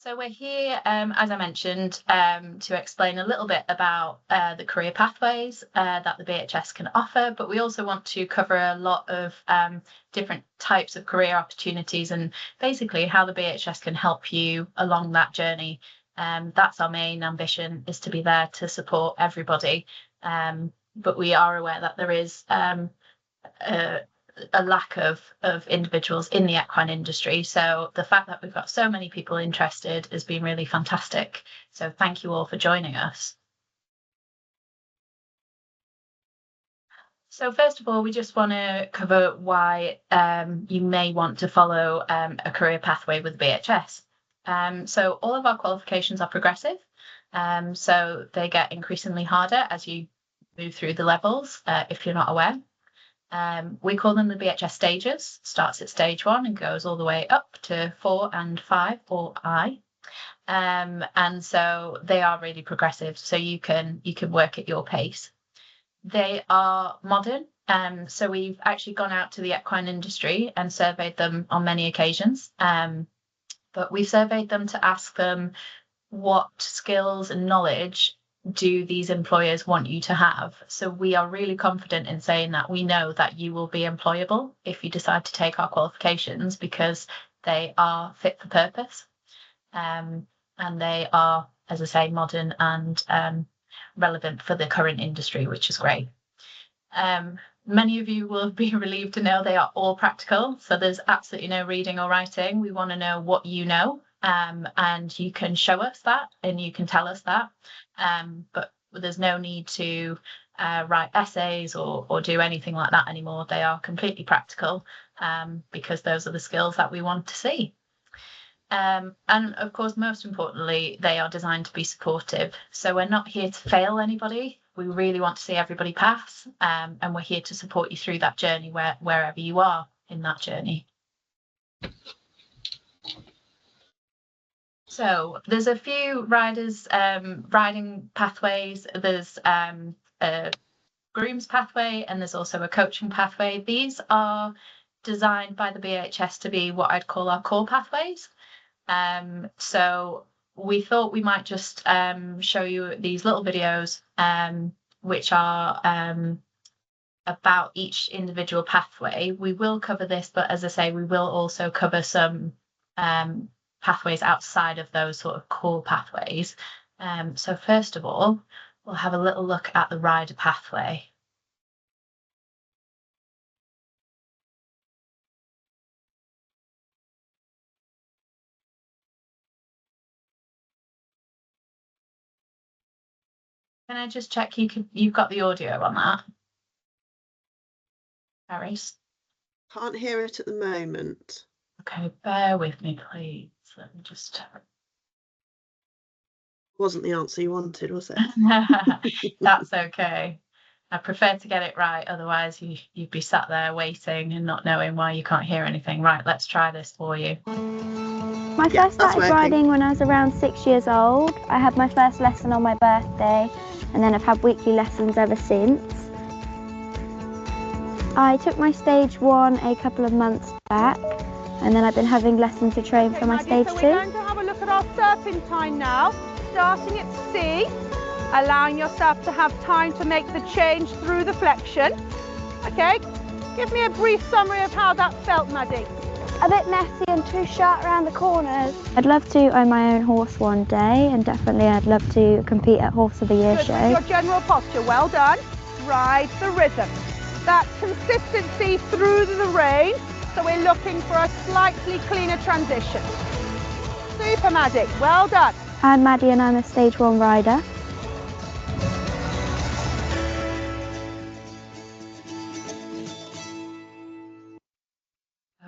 So we're here, as I mentioned, to explain a little bit about the career pathways that the BHS can offer, but we also want to cover a lot of different types of career opportunities and basically how the BHS can help you along that journey. That's our main ambition, is to be there to support everybody. But we are aware that there is a lack of individuals in the equine industry. So the fact that we've got so many people interested has been really fantastic. So thank you all for joining us. So first of all, we just want to cover why you may want to follow a career pathway with BHS. So all of our qualifications are progressive. So they get increasingly harder as you move through the levels, if you're not aware. We call them the BHS stages. Starts at stage 1 and goes all the way up to 4 and 5, or I. And so they are really progressive, so you can work at your pace. They are modern. So we've actually gone out to the equine industry and surveyed them on many occasions. But we surveyed them to ask them what skills and knowledge do these employers want you to have. So we are really confident in saying that we know that you will be employable if you decide to take our qualifications, because they are fit for purpose. And they are, as I say, modern and relevant for the current industry, which is great. Many of you will be relieved to know they are all practical. So there's absolutely no reading or writing. We want to know what you know. And you can show us that and you can tell us that, but there's no need to write essays or do anything like that anymore. They are completely practical, because those are the skills that we want to see. And of course, most importantly, they are designed to be supportive. So we're not here to fail anybody. We really want to see everybody pass, and we're here to support you through that journey wherever you are in that journey. So there's a few riding pathways. There's a groom's pathway and there's also a coaching pathway. These are designed by the BHS to be what I'd call our core pathways. So we thought we might just show you these little videos which are about each individual pathway. We will cover this, but as I say, we will also cover some pathways outside of those sort of core pathways. So first of all, we'll have a little look at the rider pathway. Can I just check you've got the audio on that? Charis? Can't hear it at the moment. Okay, bear with me, please. Let me just... Wasn't the answer you wanted, was it? That's okay. I prefer to get it right, otherwise you'd be sat there waiting and not knowing why you can't hear anything. Right, let's try this for you. My first started riding when I was around 6 years old. I had my first lesson on my birthday, and then I've had weekly lessons ever since. I took my stage 1 a couple of months back, and then I've been having lessons to train for my stage 2. So we're going to have a look at our serpentine now, starting at C, allowing yourself to have time to make the change through the flexion. Okay, give me a brief summary of how that felt, Maddie. A bit messy and too sharp around the corners. I'd love to own my own horse one day, and definitely I'd love to compete at Horse of the Year show. Good, with your general posture, well done. Ride the rhythm. That consistency through the rein, so we're looking for a slightly cleaner transition. Super, Maddie, well done. I'm Maddie and I'm a stage 1 rider.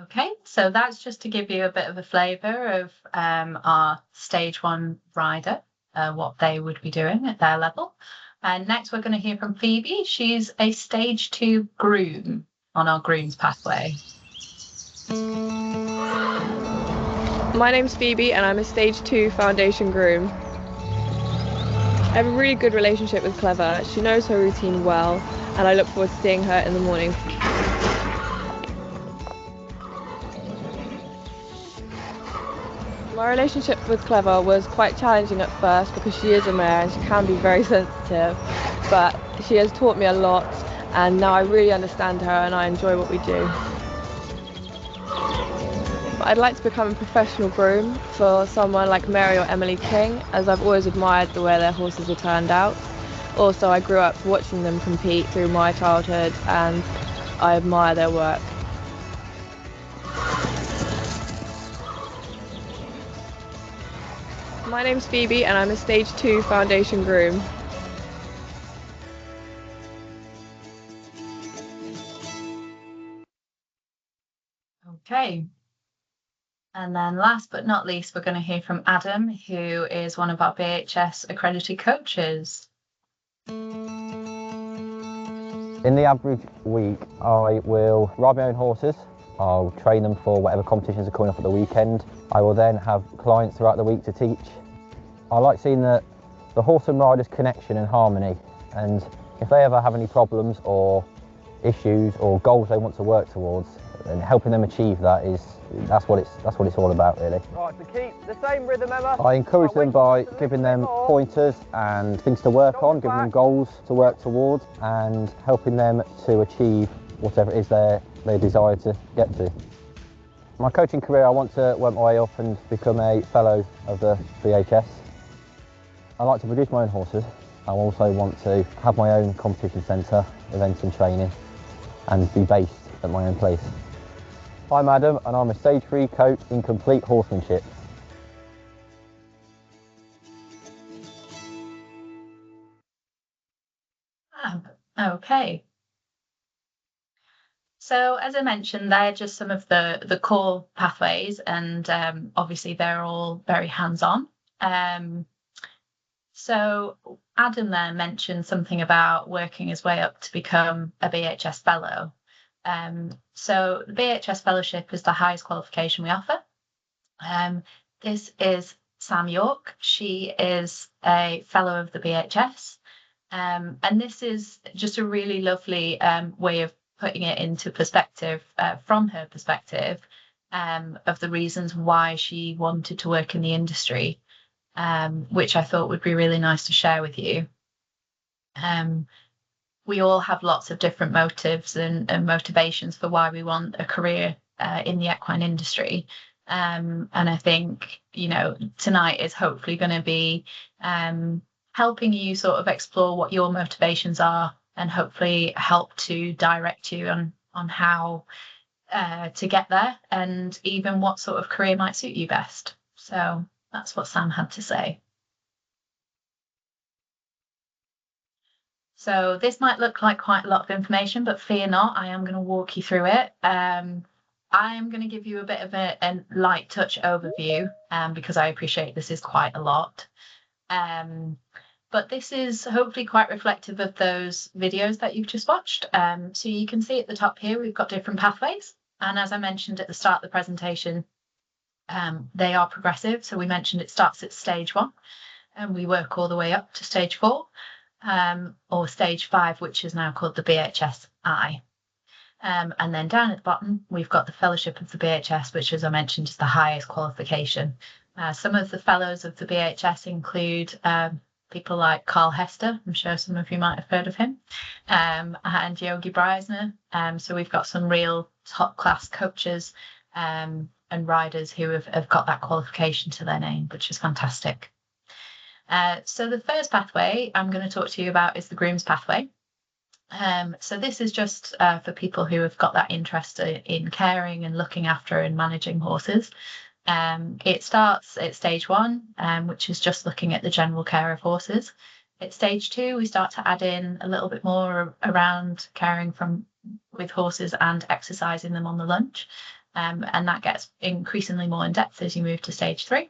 Okay, so that's just to give you a bit of a flavour of our stage 1 rider, what they would be doing at their level. And next we're going to hear from Phoebe. She's a stage 2 groom on our groom's pathway. My name's Phoebe and I'm a stage 2 foundation groom. I have a really good relationship with Clever. She knows her routine well and I look forward to seeing her in the morning. My relationship with Clever was quite challenging at first because she is a mare and she can be very sensitive, but she has taught me a lot and now I really understand her and I enjoy what we do. I'd like to become a professional groom for someone like Mary or Emily King, as I've always admired the way their horses are turned out. Also, I grew up watching them compete through my childhood and I admire their work. My name's Phoebe and I'm a Stage 2 Foundation groom. Okay. And then last but not least, we're going to hear from Adam, who is one of our BHS accredited coaches. In the average week, I will ride my own horses. I'll train them for whatever competitions are coming up at the weekend. I will then have clients throughout the week to teach. I like seeing the horse and rider's connection and harmony, and if they ever have any problems or issues or goals they want to work towards, and helping them achieve that's what it's all about, really. Right, to keep the same rhythm, Emma. I encourage them by giving them pointers and things to work on, giving them goals to work towards, and helping them to achieve whatever it is they desire to get to. My coaching career, I want to work my way up and become a fellow of the BHS. I like to produce my own horses. I also want to have my own competition centre, events and training, and be based at my own place. I'm Adam and I'm a Stage 3 coach in complete horsemanship. Okay. So as I mentioned, they're just some of the core pathways, and obviously they're all very hands-on. So Adam there mentioned something about working his way up to become a BHS fellow. So the BHS fellowship is the highest qualification we offer. This is Sam York. She is a fellow of the BHS. And this is just a really lovely way of putting it into perspective, from her perspective, of the reasons why she wanted to work in the industry, which I thought would be really nice to share with you. We all have lots of different motives and motivations for why we want a career in the equine industry. And I think, tonight is hopefully going to be helping you sort of explore what your motivations are and hopefully help to direct you on how to get there and even what sort of career might suit you best. So that's what Sam had to say. So this might look like quite a lot of information, but fear not, I am going to walk you through it. I'm going to give you a bit of a light touch overview because I appreciate this is quite a lot. But this is hopefully quite reflective of those videos that you've just watched. So you can see at the top here, we've got different pathways. And as I mentioned at the start of the presentation, they are progressive. So we mentioned it starts at stage 1 and we work all the way up to stage 4. Or stage 5, which is now called the BHS-I. And then down at the bottom, we've got the fellowship of the BHS, which, as I mentioned, is the highest qualification. Some of the fellows of the BHS include people like Carl Hester. I'm sure some of you might have heard of him, and Yogi Breisner. So we've got some real top class coaches and riders who have got that qualification to their name, which is fantastic. So the first pathway I'm going to talk to you about is the groom's pathway. So this is just for people who have got that interest in caring and looking after and managing horses. It starts at stage 1, which is just looking at the general care of horses. At stage 2, we start to add in a little bit more around caring with horses and exercising them on the lunge. And that gets increasingly more in depth as you move to stage 3.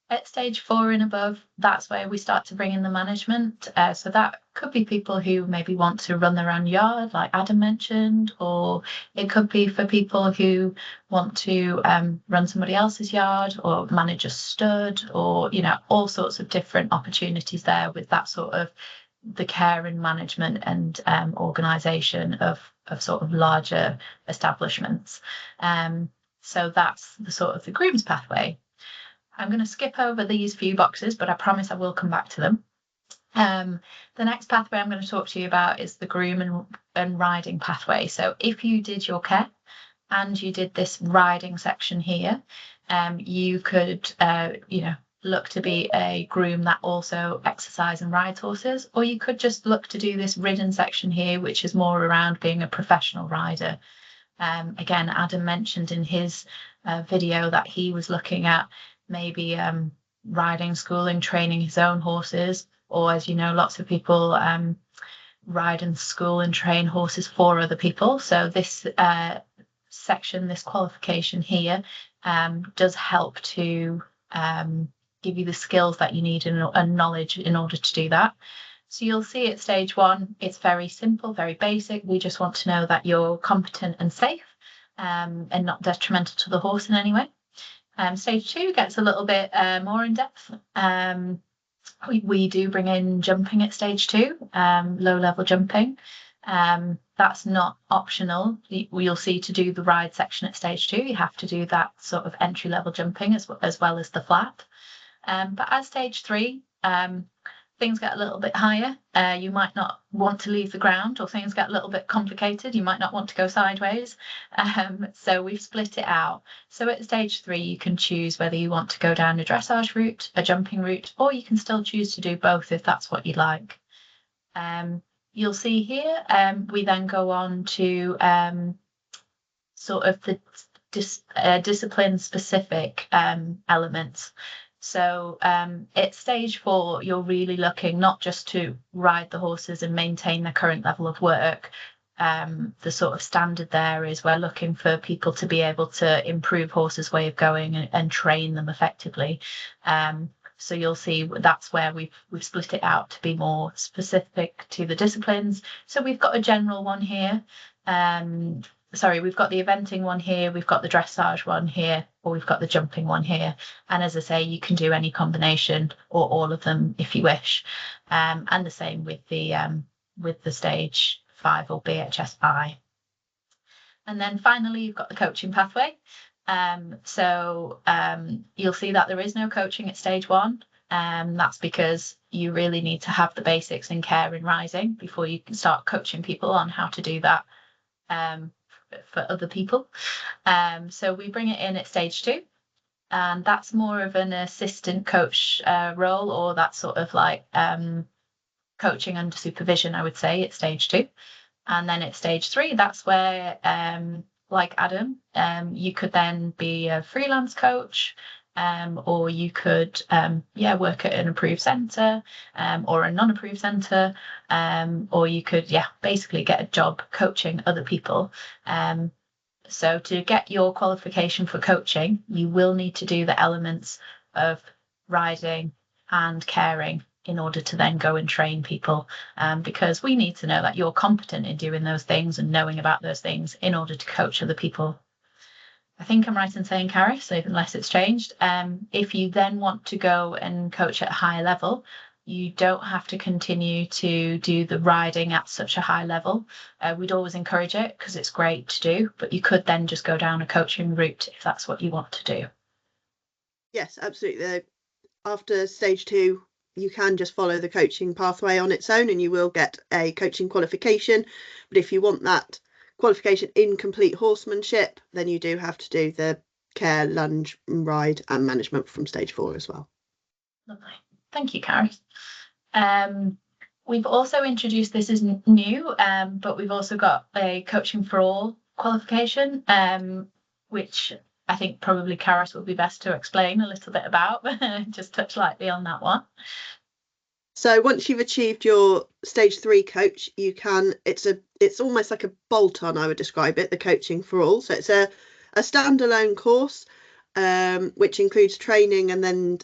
At stage 4 and above, that's where we start to bring in the management. So that could be people who maybe want to run their own yard, like Adam mentioned, or it could be for people who want to run somebody else's yard or manage a stud, or, all sorts of different opportunities there with that sort of the care and management and organisation of sort of larger establishments. So that's the sort of the groom's pathway. I'm going to skip over these few boxes, but I promise I will come back to them. The next pathway I'm going to talk to you about is the groom and riding pathway. So if you did your care and you did this riding section here, you could, look to be a groom that also exercise and rides horses, or you could just look to do this ridden section here, which is more around being a professional rider. Again, Adam mentioned in his video that he was looking at maybe riding, schooling, training his own horses, or as you know, lots of people ride and school and train horses for other people. So this section, this qualification here, does help to give you the skills that you need and knowledge in order to do that. So you'll see at stage 1, it's very simple, very basic. We just want to know that you're competent and safe and not detrimental to the horse in any way. Stage 2 gets a little bit more in depth. We do bring in jumping at stage 2, low level jumping. That's not optional. You'll see to do the ride section at stage 2, you have to do that sort of entry level jumping as well as the flat. But at stage 3, things get a little bit higher. You might not want to leave the ground, or things get a little bit complicated. You might not want to go sideways. So we've split it out. So at stage 3, you can choose whether you want to go down a dressage route, a jumping route, or you can still choose to do both if that's what you like. You'll see here, we then go on to sort of the discipline-specific elements. So at stage 4, you're really looking not just to ride the horses and maintain their current level of work. The sort of standard there is we're looking for people to be able to improve horses' way of going and train them effectively. So you'll see that's where we've split it out to be more specific to the disciplines. So we've got a general one here. We've got the eventing one here, we've got the dressage one here, or we've got the jumping one here. And as I say, you can do any combination or all of them if you wish. And the same with the stage 5 or BHSI. And then finally, you've got the coaching pathway. You'll see that there is no coaching at stage 1. That's because you really need to have the basics in care and riding before you can start coaching people on how to do that for other people. So we bring it in at stage 2, and that's more of an assistant coach role, or that sort of like coaching under supervision, I would say, at stage 2. And then at stage 3, that's where like Adam, you could then be a freelance coach, or you could work at an approved centre or a non-approved centre, or you could basically get a job coaching other people. So to get your qualification for coaching, you will need to do the elements of riding and caring in order to then go and train people, because we need to know that you're competent in doing those things and knowing about those things in order to coach other people. I think I'm right in saying Charis, unless it's changed. If you then want to go and coach at a higher level, you don't have to continue to do the riding at such a high level. We'd always encourage it because it's great to do, but you could then just go down a coaching route if that's what you want to do. Yes, absolutely. After stage 2, you can just follow the coaching pathway on its own and you will get a coaching qualification. But if you want that qualification in complete horsemanship, then you do have to do the care, lunge, ride and management from stage 4 as well. Lovely. Thank you, Charis. We've also introduced, this is new, but we've also got a coaching for all qualification, which I think probably Charis will be best to explain a little bit about, just touch lightly on that one. So once you've achieved your stage 3 coach, you can, it's almost like a bolt-on, I would describe it, the coaching for all. So it's a standalone course, which includes training and then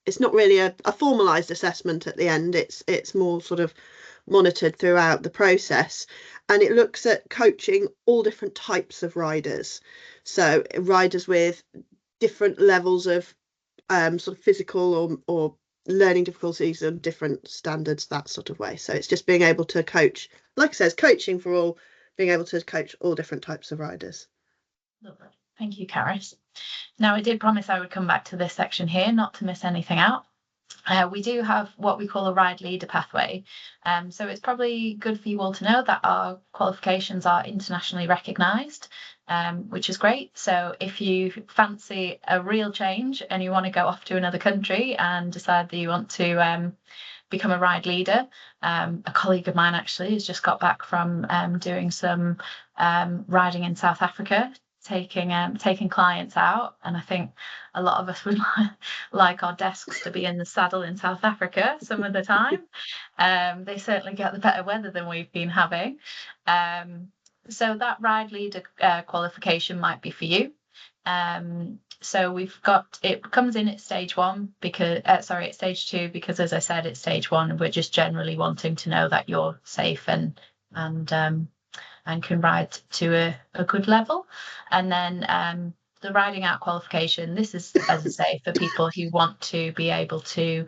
it's not really a formalised assessment at the end. It's more sort of monitored throughout the process, and it looks at coaching all different types of riders. So riders with different levels of sort of physical or learning difficulties and different standards, that sort of way. So it's just being able to coach, like it says, coaching for all, being able to coach all different types of riders. Lovely. Thank you, Charis. Now, I did promise I would come back to this section here, not to miss anything out. We do have what we call a ride leader pathway. So it's probably good for you all to know that our qualifications are internationally recognised, which is great. So if you fancy a real change and you want to go off to another country and decide that you want to become a ride leader, a colleague of mine actually has just got back from doing some riding in South Africa, taking clients out, and I think a lot of us would like our desks to be in the saddle in South Africa some of the time. They certainly get the better weather than we've been having. So that ride leader qualification might be for you. So we've got, it comes in at stage 1 because at stage 2, because as I said, it's stage 1 and we're just generally wanting to know that you're safe and can ride to a good level. And then the riding out qualification, this is, as I say, for people who want to be able to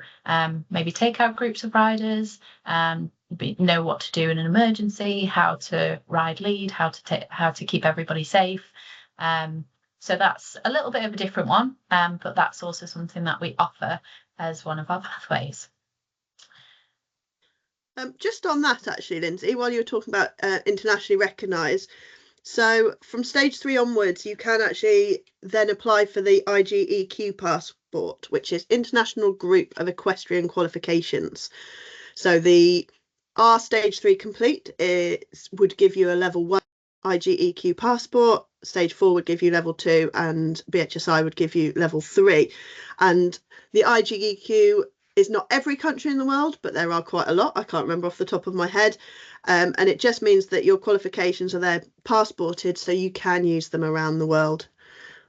maybe take out groups of riders, know what to do in an emergency, how to ride lead, how to keep everybody safe. So that's a little bit of a different one, but that's also something that we offer as one of our pathways. Just on that, actually, Lyndsay, while you were talking about internationally recognised, so from stage 3 onwards, you can actually then apply for the IGEQ passport, which is International Group of Equestrian Qualifications. So our stage 3 complete would give you a level 1 IGEQ passport, stage 4 would give you level 2, and BHSI would give you level 3. And the IGEQ is not every country in the world, but there are quite a lot. I can't remember off the top of my head. And it just means that your qualifications are there passported, so you can use them around the world.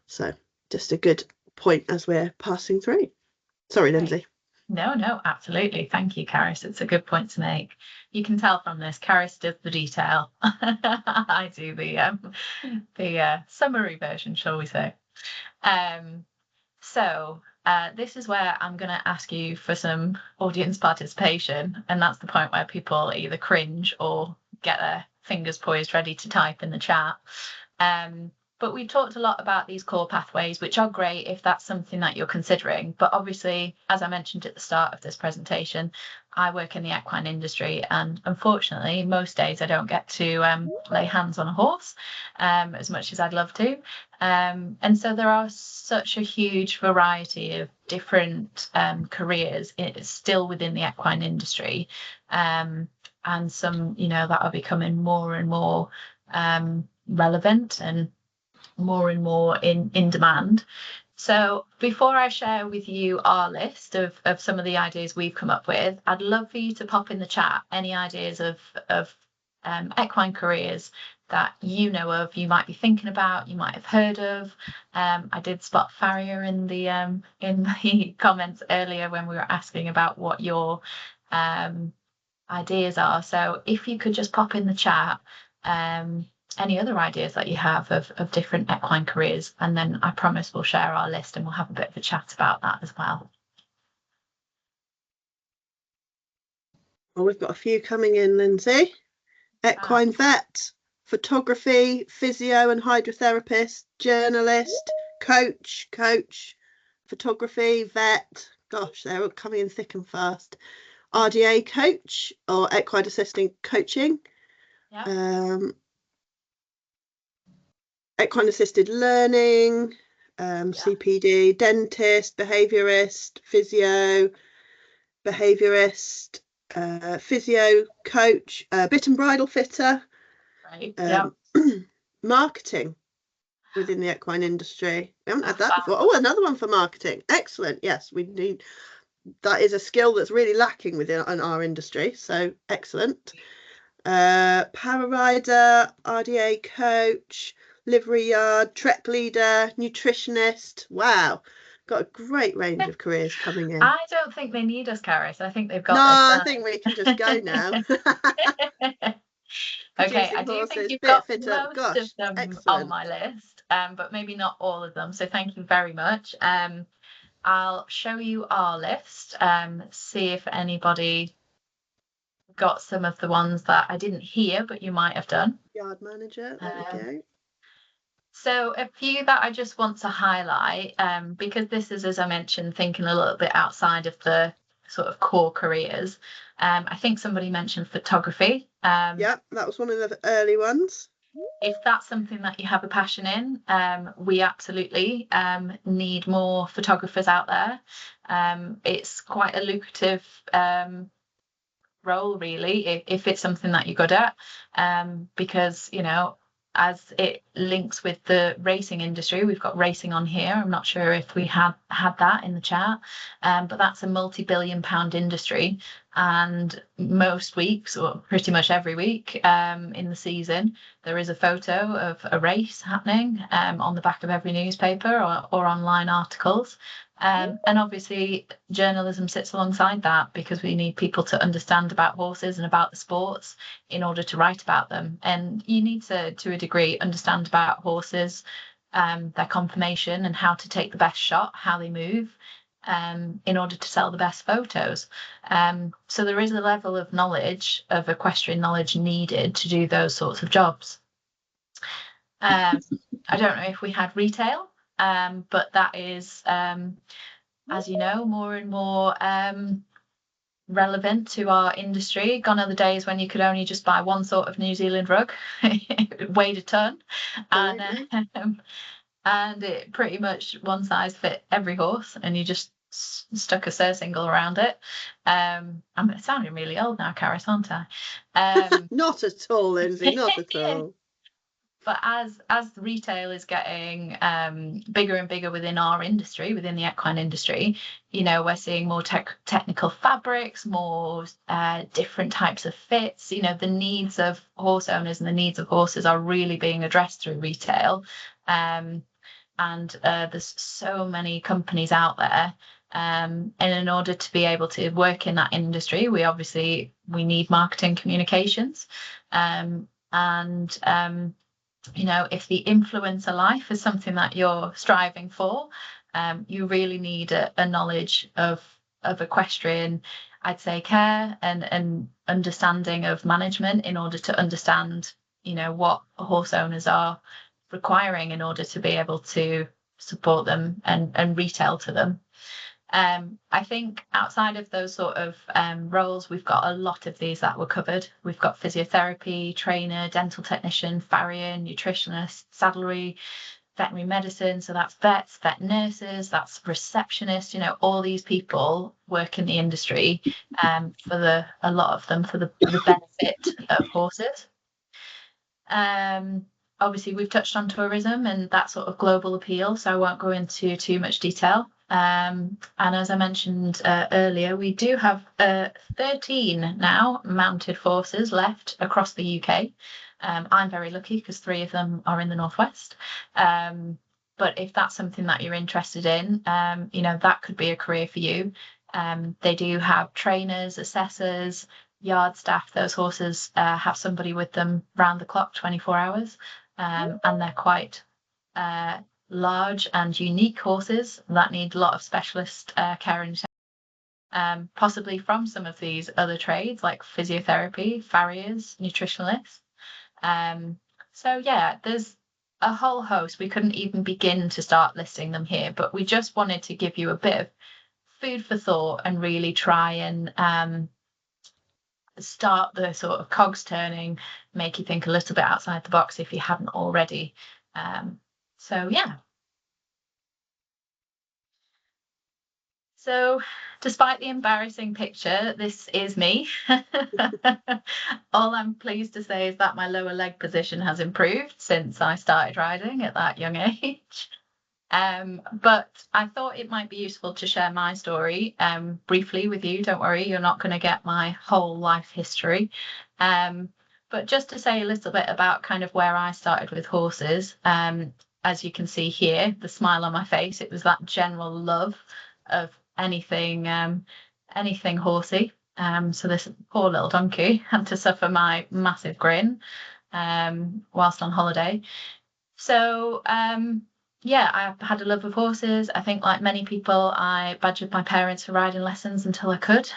So just a good point as we're passing through. Sorry, Lyndsay. No, absolutely. Thank you, Charis. It's a good point to make. You can tell from this, Charis does the detail. I do the summary version, shall we say. So this is where I'm going to ask you for some audience participation, and that's the point where people either cringe or get their fingers poised ready to type in the chat. But we've talked a lot about these core pathways, which are great if that's something that you're considering. But obviously, as I mentioned at the start of this presentation, I work in the equine industry, and unfortunately, most days I don't get to lay hands on a horse as much as I'd love to. And so there are such a huge variety of different careers still within the equine industry, and some, that are becoming more and more relevant and more in demand. So before I share with you our list of some of the ideas we've come up with, I'd love for you to pop in the chat any ideas of equine careers that you know of, you might be thinking about, you might have heard of. I did spot farrier in the comments earlier when we were asking about what your ideas are. So if you could just pop in the chat any other ideas that you have of different equine careers, and then I promise we'll share our list and we'll have a bit of a chat about that as well. Well, we've got a few coming in, Lyndsay. Equine vet, photography, physio and hydrotherapist, journalist, coach, photography, vet. Gosh, they're all coming in thick and fast. RDA coach or equine assistant coaching. Yeah. Equine assisted learning, CPD, dentist, behaviourist, physio, physio coach, bit and bridle fitter, right. Marketing within the equine industry. We haven't had that before. Oh, another one for marketing. Excellent. Yes, we need. That is a skill that's really lacking within our industry. So excellent. Para rider, RDA coach, livery yard, trek leader, nutritionist. Wow, got a great range of careers coming in. I don't think they need us, Charis. I think they've got this. I think we can just go now. Okay, I do think you've got most of them on my list, but maybe not all of them. So thank you very much. I'll show you our list, see if anybody got some of the ones that I didn't hear, but you might have done. Yard manager, there we go. So a few that I just want to highlight, because this is, as I mentioned, thinking a little bit outside of the sort of core careers. I think somebody mentioned photography. Yeah, that was one of the early ones. If that's something that you have a passion in, we absolutely need more photographers out there. It's quite a lucrative role, really, if it's something that you're good at, because, you know, as it links with the racing industry, we've got racing on here. I'm not sure if we had that in the chat, but that's a multi-billion-pound industry, and most weeks, or pretty much every week in the season, there is a photo of a race happening on the back of every newspaper or online articles. And obviously journalism sits alongside that, because we need people to understand about horses and about the sports in order to write about them. And you need to a degree understand about horses, their conformation and how to take the best shot, how they move, in order to sell the best photos. So there is a level of knowledge, of equestrian knowledge, needed to do those sorts of jobs. I don't know if we had retail, but that is, as you know, more and more relevant to our industry. Gone are the days when you could only just buy one sort of New Zealand rug. It weighed a ton, and it pretty much one size fit every horse, and you just stuck a surcingle around it. I'm sounding really old now, Charis, aren't I? Not at all, Lyndsay, not at all. But as retail is getting bigger and bigger within our industry, within the equine industry, you know, we're seeing more technical fabrics, more different types of fits. You know, the needs of horse owners and the needs of horses are really being addressed through retail. And there's so many companies out there. And in order to be able to work in that industry, we need marketing communications. You know, if the influencer life is something that you're striving for, you really need a knowledge of equestrian, I'd say, care and understanding of management, in order to understand, you know, what horse owners are requiring in order to be able to support them and retail to them. I think outside of those sort of roles, we've got a lot of these that were covered. We've got physiotherapy, trainer, dental technician, farrier, nutritionist, saddlery, veterinary medicine. So that's vets, vet nurses, that's receptionists. You know, all these people work in the industry for a lot of them for the benefit of horses. Obviously, we've touched on tourism and that sort of global appeal, so I won't go into too much detail. And as I mentioned earlier, we do have 13 now mounted forces left across the UK. I'm very lucky because 3 of them are in the Northwest. But if that's something that you're interested in, you know, that could be a career for you. They do have trainers, assessors, yard staff. Those horses have somebody with them round the clock, 24 hours. And they're quite large and unique horses that need a lot of specialist care and attention, possibly from some of these other trades like physiotherapy, farriers, nutritionalists. So yeah, there's a whole host. We couldn't even begin to start listing them here, but we just wanted to give you a bit of food for thought and really try and start the sort of cogs turning, make you think a little bit outside the box if you haven't already. So yeah. So despite the embarrassing picture, this is me. All I'm pleased to say is that my lower leg position has improved since I started riding at that young age. But I thought it might be useful to share my story briefly with you. Don't worry, you're not going to get my whole life history. But just to say a little bit about kind of where I started with horses. As you can see here, the smile on my face, it was that general love of anything horsey. So this poor little donkey had to suffer my massive grin whilst on holiday. So yeah, I had a love of horses. I think, like many people, I badgered my parents for riding lessons until I could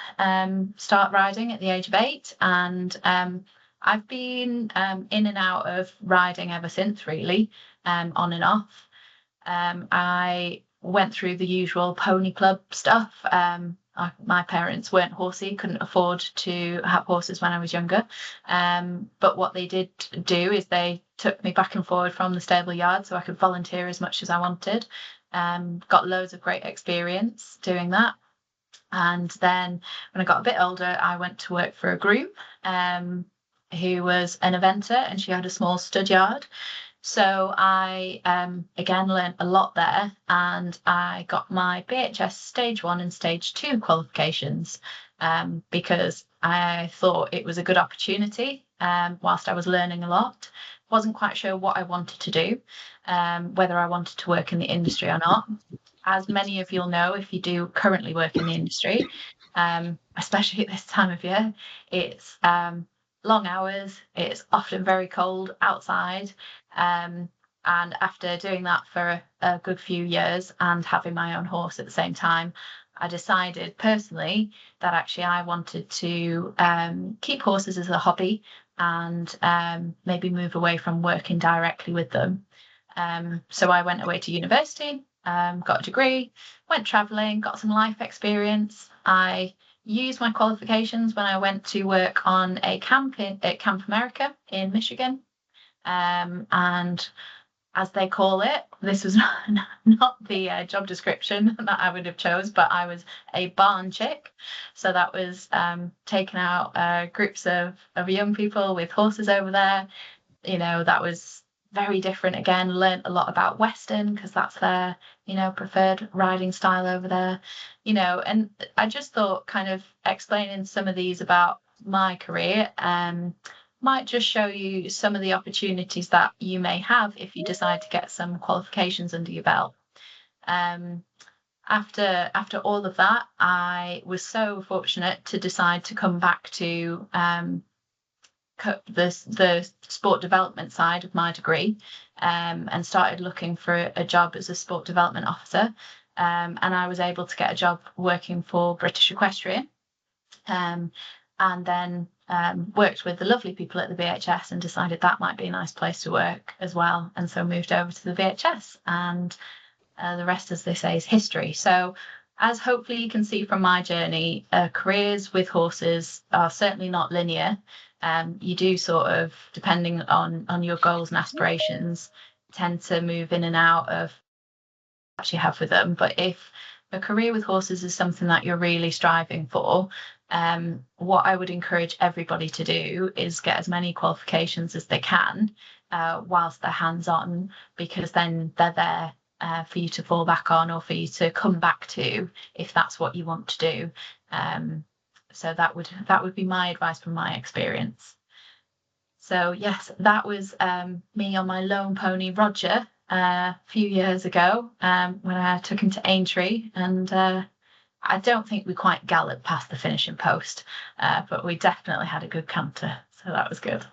start riding at the age of 8. And I've been in and out of riding ever since, really. on and off. I went through the usual pony club stuff. My parents weren't horsey, couldn't afford to have horses when I was younger. But what they did do is they took me back and forward from the stable yard so I could volunteer as much as I wanted. Got loads of great experience doing that. And then when I got a bit older, I went to work for a groom who was an eventer, and she had a small stud yard. So I, again, learned a lot there, and I got my BHS Stage 1 and Stage 2 qualifications because I thought it was a good opportunity whilst I was learning a lot. Wasn't quite sure what I wanted to do, whether I wanted to work in the industry or not. As many of you'll know, if you do currently work in the industry, especially at this time of year, it's long hours, it's often very cold outside. And after doing that for a good few years and having my own horse at the same time, I decided personally that actually I wanted to keep horses as a hobby and maybe move away from working directly with them. So I went away to university, got a degree, went travelling, got some life experience. I used my qualifications when I went to work on a camp at Camp America in Michigan. And as they call it, this was not the job description that I would have chose, but I was a barn chick. So that was taking out groups of young people with horses over there. You know, that was very different. Again, learned a lot about Western because that's their, preferred riding style over there. And I just thought kind of explaining some of these about my career might just show you some of the opportunities that you may have if you decide to get some qualifications under your belt. After all of that, I was so fortunate to decide to come back to the sport development side of my degree and started looking for a job as a sport development officer. And I was able to get a job working for British Equestrian. And then worked with the lovely people at the BHS and decided that might be a nice place to work as well. And so moved over to the BHS, and the rest, as they say, is history. So as hopefully you can see from my journey, careers with horses are certainly not linear. You do sort of, depending on your goals and aspirations, tend to move in and out of what you actually have with them. But if a career with horses is something that you're really striving for, what I would encourage everybody to do is get as many qualifications as they can whilst they're hands-on, because then they're there for you to fall back on or for you to come back to if that's what you want to do. So that would be my advice from my experience. So yes, that was me on my lone pony Roger a few years ago when I took him to Aintree, and I don't think we quite galloped past the finishing post, but we definitely had a good canter, so that was good.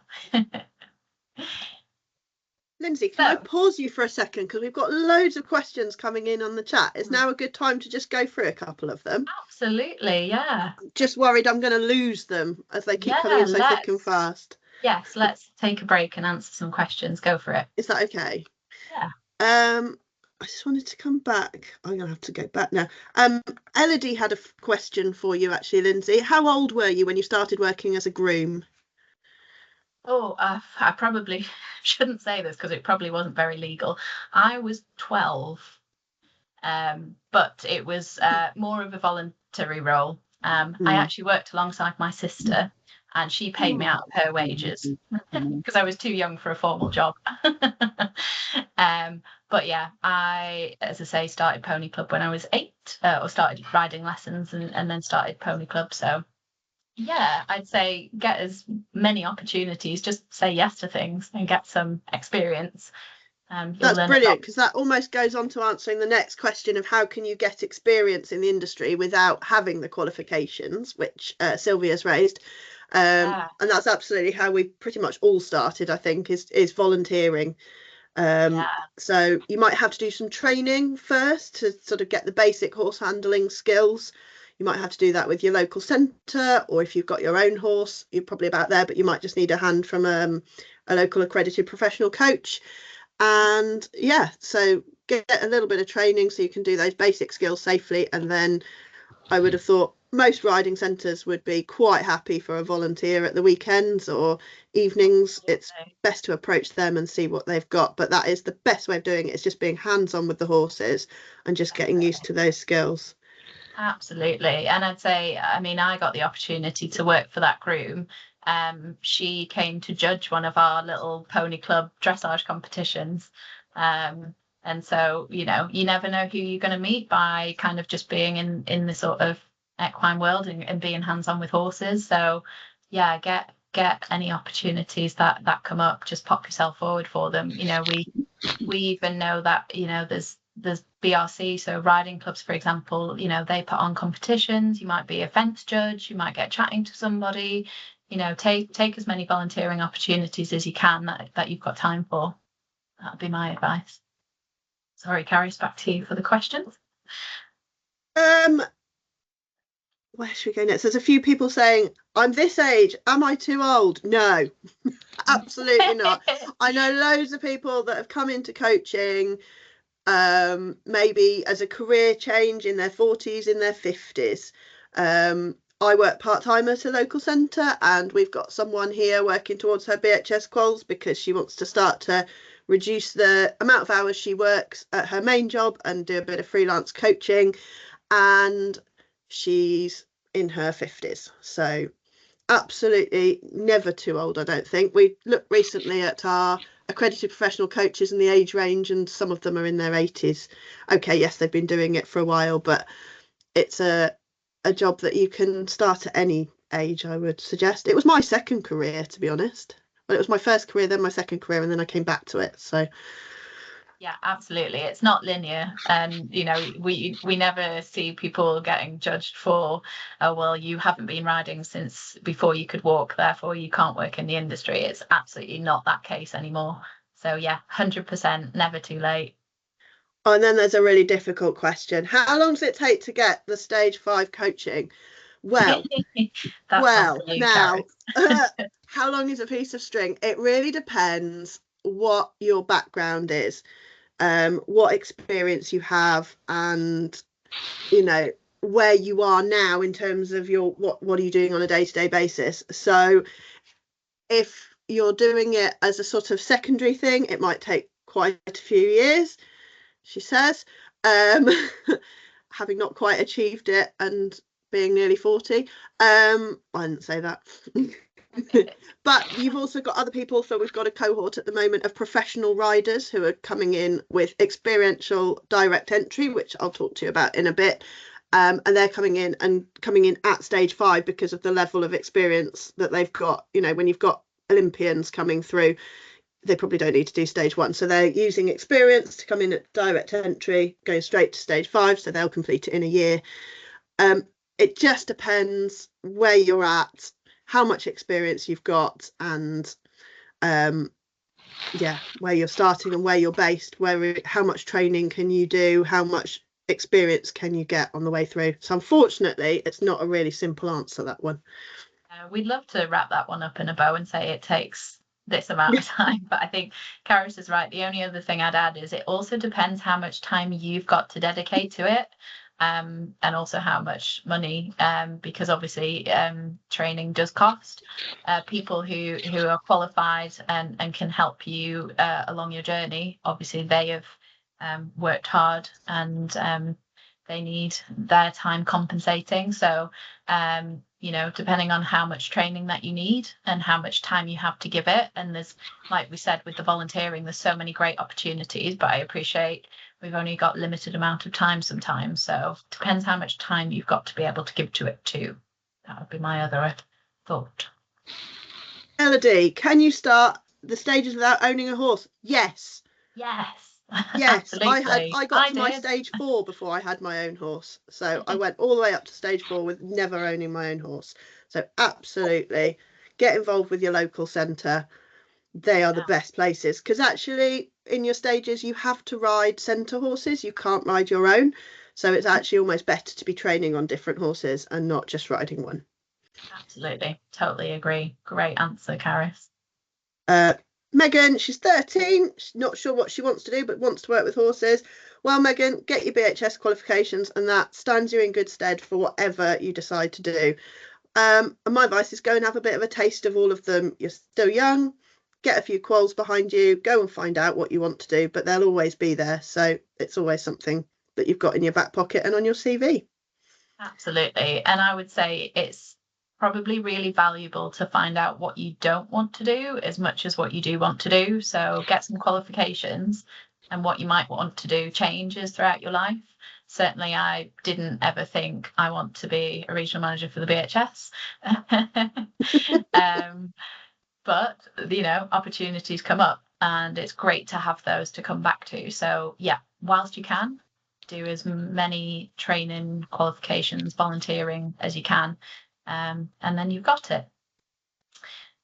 Lyndsay, can I pause you for a second, because we've got loads of questions coming in on the chat. Is now a good time to just go through a couple of them? Absolutely, yeah. I'm just worried I'm going to lose them as they keep coming in so thick and fast. Yes, let's take a break and answer some questions. Go for it. Is that okay? Yeah. I just wanted to come back. I'm going to have to go back now. Elodie had a question for you, actually, Lyndsay. How old were you when you started working as a groom? Oh, I probably shouldn't say this because it probably wasn't very legal. I was 12, but it was more of a voluntary role. I actually worked alongside my sister, and she paid me out of her wages because I was too young for a formal job. But yeah, I, as I say, started Pony Club when I was 8, or started riding lessons and then started Pony Club. So yeah, I'd say get as many opportunities, just say yes to things and get some experience. That's brilliant, because that almost goes on to answering the next question of how can you get experience in the industry without having the qualifications, which Sylvia's raised. And that's absolutely how we pretty much all started, I think, is volunteering. So you might have to do some training first to sort of get the basic horse handling skills. You might have to do that with your local centre, or if you've got your own horse, you're probably about there, but you might just need a hand from a local accredited professional coach. And yeah, so get a little bit of training so you can do those basic skills safely. And then I would have thought most riding centres would be quite happy for a volunteer at the weekends or evenings. It's best to approach them and see what they've got, but that is the best way of doing it, is just being hands-on with the horses and just getting used to those skills. Absolutely. And I'd say, I mean, I got the opportunity to work for that groom. She came to judge one of our little pony club dressage competitions. And so, you know, you never know who you're going to meet by kind of just being in the sort of equine world and being hands-on with horses. So yeah, get any opportunities that come up, just pop yourself forward for them. You know, we even know that, you know, there's BRC, so riding clubs, for example, you know, they put on competitions. You might be a fence judge, you might get chatting to somebody. You know, take as many volunteering opportunities as you can that you've got time for. That would be my advice. Sorry, Charis, back to you for the questions. Where should we go next? There's a few people saying, I'm this age, am I too old? No, absolutely not. I know loads of people that have come into coaching maybe as a career change in their 40s, in their 50s. I work part-time at a local centre, and we've got someone here working towards her BHS quals because she wants to start to reduce the amount of hours she works at her main job and do a bit of freelance coaching, and she's in her 50s. So absolutely never too old, I don't think. We looked recently at our accredited professional coaches and the age range, and some of them are in their 80s. Okay, yes, they've been doing it for a while, but it's a job that you can start at any age, I would suggest. It was my second career, to be honest. Well, it was my first career, then my second career, and then I came back to it. So yeah, absolutely. It's not linear. And, you know, we never see people getting judged for, oh, well, you haven't been riding since before you could walk, therefore you can't work in the industry. It's absolutely not that case anymore. So yeah, 100%, never too late. Oh, and then there's a really difficult question. How long does it take to get the stage 5 coaching? Well, now, how long is a piece of string? It really depends what your background is, what experience you have, and, you know, where you are now in terms of your what are you doing on a day-to-day basis. So if you're doing it as a sort of secondary thing, it might take quite a few years, she says, having not quite achieved it and being nearly 40. I didn't say that. But you've also got other people. So we've got a cohort at the moment of professional riders who are coming in with experiential direct entry, which I'll talk to you about in a bit. And they're coming in at stage 5 because of the level of experience that they've got. You know, when you've got Olympians coming through, they probably don't need to do stage 1. So they're using experience to come in at direct entry, going straight to stage 5. So they'll complete it in a year. It just depends where you're at, how much experience you've got, and yeah, where you're starting and where you're based, how much training can you do, how much experience can you get on the way through. So unfortunately, it's not a really simple answer, that one. We'd love to wrap that one up in a bow and say it takes this amount of time, but I think Charis is right. The only other thing I'd add is it also depends how much time you've got to dedicate to it, and also how much money, because obviously training does cost. People who are qualified and can help you along your journey, obviously they have worked hard, and they need their time compensating. So you know, depending on how much training that you need and how much time you have to give it. And there's, like we said, with the volunteering, there's so many great opportunities, but I appreciate we've only got limited amount of time sometimes. So it depends how much time you've got to be able to give to it too. That would be my other thought. Elodie, can you start the stages without owning a horse? Yes. Yes. Yes, I got to my stage 4 before I had my own horse. So I went all the way up to stage 4 with never owning my own horse. So absolutely get involved with your local centre. They are the best places, because actually in your stages you have to ride centre horses. You can't ride your own. So it's actually almost better to be training on different horses and not just riding one. Absolutely. Totally agree. Great answer, Charis. Megan, she's 13, she's not sure what she wants to do, but wants to work with horses. Well, Megan, get your BHS qualifications, and that stands you in good stead for whatever you decide to do. And my advice is go and have a bit of a taste of all of them. You're still young, get a few quals behind you, go and find out what you want to do, but they'll always be there. So it's always something that you've got in your back pocket and on your CV. Absolutely. And I would say it's probably really valuable to find out what you don't want to do as much as what you do want to do. So get some qualifications, and what you might want to do changes throughout your life. Certainly, I didn't ever think I want to be a regional manager for the BHS. But, you know, opportunities come up, and it's great to have those to come back to. So, yeah, whilst you can, do as many training, qualifications, volunteering as you can, and then you've got it.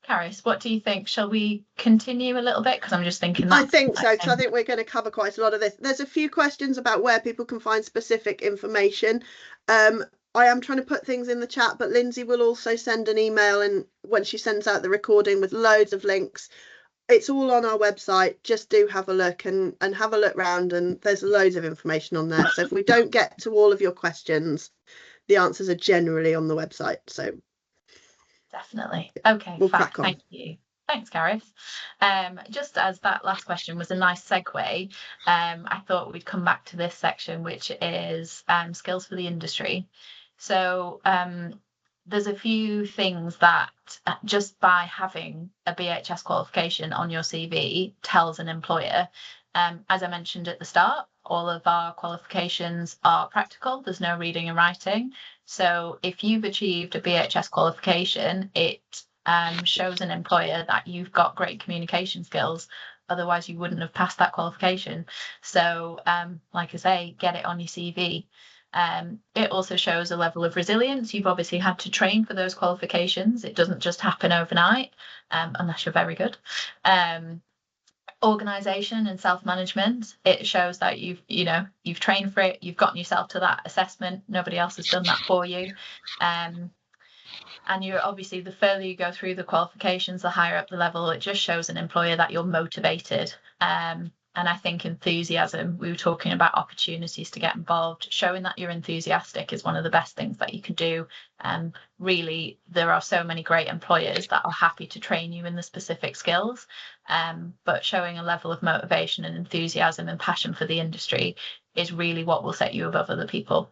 Charis, what do you think? Shall we continue a little bit? Because I'm just thinking. I think so, because I think we're going to cover quite a lot of this. There's a few questions about where people can find specific information. I am trying to put things in the chat, but Lyndsay will also send an email, and when she sends out the recording, with loads of links. It's all on our website. Just do have a look and have a look round, and there's loads of information on there. So if we don't get to all of your questions, the answers are generally on the website. So definitely. Okay, we'll crack on. Thank you. Thanks, Charis. Just as that last question was a nice segue, I thought we'd come back to this section, which is skills for the industry. So there's a few things that just by having a BHS qualification on your CV tells an employer. As I mentioned at the start, all of our qualifications are practical. There's no reading and writing. So if you've achieved a BHS qualification, it shows an employer that you've got great communication skills. Otherwise, you wouldn't have passed that qualification. So like I say, get it on your CV. It also shows a level of resilience. You've obviously had to train for those qualifications. It doesn't just happen overnight, unless you're very good. Organisation and self-management. It shows that you've trained for it. You've gotten yourself to that assessment. Nobody else has done that for you. And you're obviously, the further you go through the qualifications, the higher up the level. It just shows an employer that you're motivated. And I think enthusiasm, we were talking about opportunities to get involved. Showing that you're enthusiastic is one of the best things that you can do. Really, there are so many great employers that are happy to train you in the specific skills. But showing a level of motivation and enthusiasm and passion for the industry is really what will set you above other people.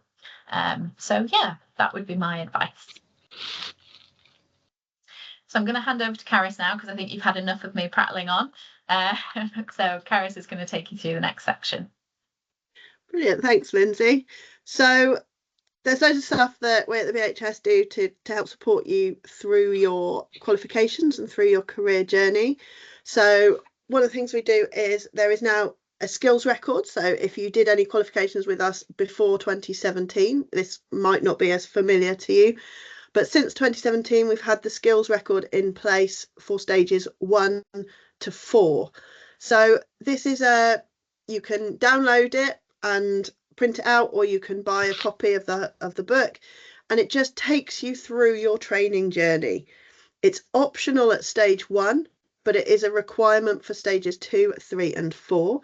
So yeah, that would be my advice. So I'm going to hand over to Charis now, because I think you've had enough of me prattling on. So Charis is going to take you through the next section. Brilliant, thanks, Lyndsay. So there's loads of stuff that we at the BHS do to help support you through your qualifications and through your career journey. So one of the things we do is there is now a skills record. So if you did any qualifications with us before 2017, this might not be as familiar to you. But since 2017, we've had the skills record in place for stages 1 to 4. So this is you can download it and print it out, or you can buy a copy of the book, and it just takes you through your training journey. It's optional at stage 1, but it is a requirement for stages 2, 3 and 4.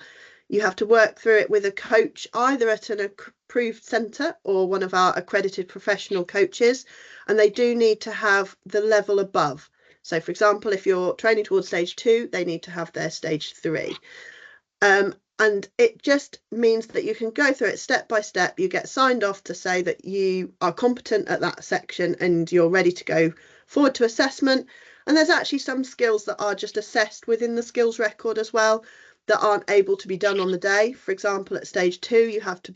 You have to work through it with a coach, either at an approved centre or one of our accredited professional coaches, and they do need to have the level above. So, for example, if you're training towards stage 2, they need to have their stage 3. And it just means that you can go through it step by step. You get signed off to say that you are competent at that section and you're ready to go forward to assessment. And there's actually some skills that are just assessed within the skills record as well, that aren't able to be done on the day. For example, at stage 2, you have to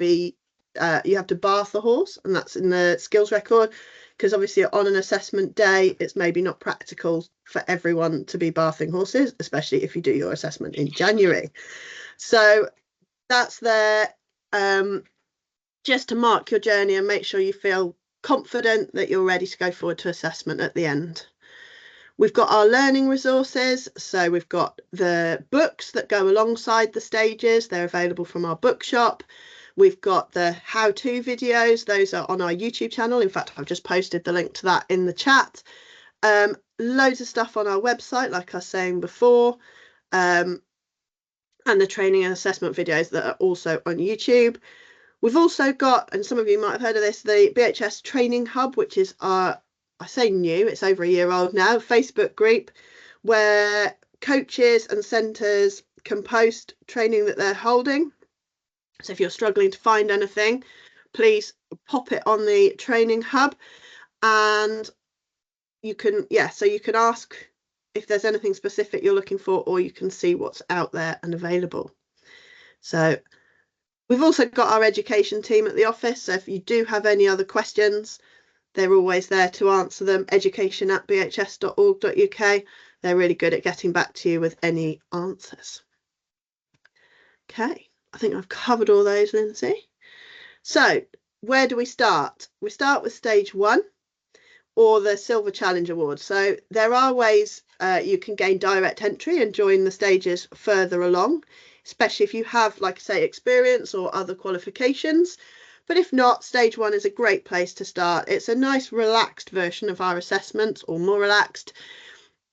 bath the horse, and that's in the skills record, because obviously on an assessment day, it's maybe not practical for everyone to be bathing horses, especially if you do your assessment in January. So that's there just to mark your journey and make sure you feel confident that you're ready to go forward to assessment at the end. We've got our learning resources. So we've got the books that go alongside the stages. They're available from our bookshop. We've got the how-to videos. Those are on our YouTube channel. In fact, I've just posted the link to that in the chat. Loads of stuff on our website, like I was saying before. and the training and assessment videos that are also on YouTube. We've also got, and some of you might have heard of this, the BHS Training Hub, which is our, I say new, it's over a year old now, Facebook group where coaches and centres can post training that they're holding. So if you're struggling to find anything, please pop it on the Training Hub, and you can, so you can ask if there's anything specific you're looking for, or you can see what's out there and available. So we've also got our education team at the office, so if you do have any other questions, they're always there to answer them. education@bhs.org.uk. They're really good at getting back to you with any answers. Okay, I think I've covered all those, Lyndsay. So where do we start? We start with stage 1, or the Silver Challenge Award. So there are ways you can gain direct entry and join the stages further along, especially if you have, like I say, experience or other qualifications. But if not, stage 1 is a great place to start. It's a nice relaxed version of our assessment, or more relaxed.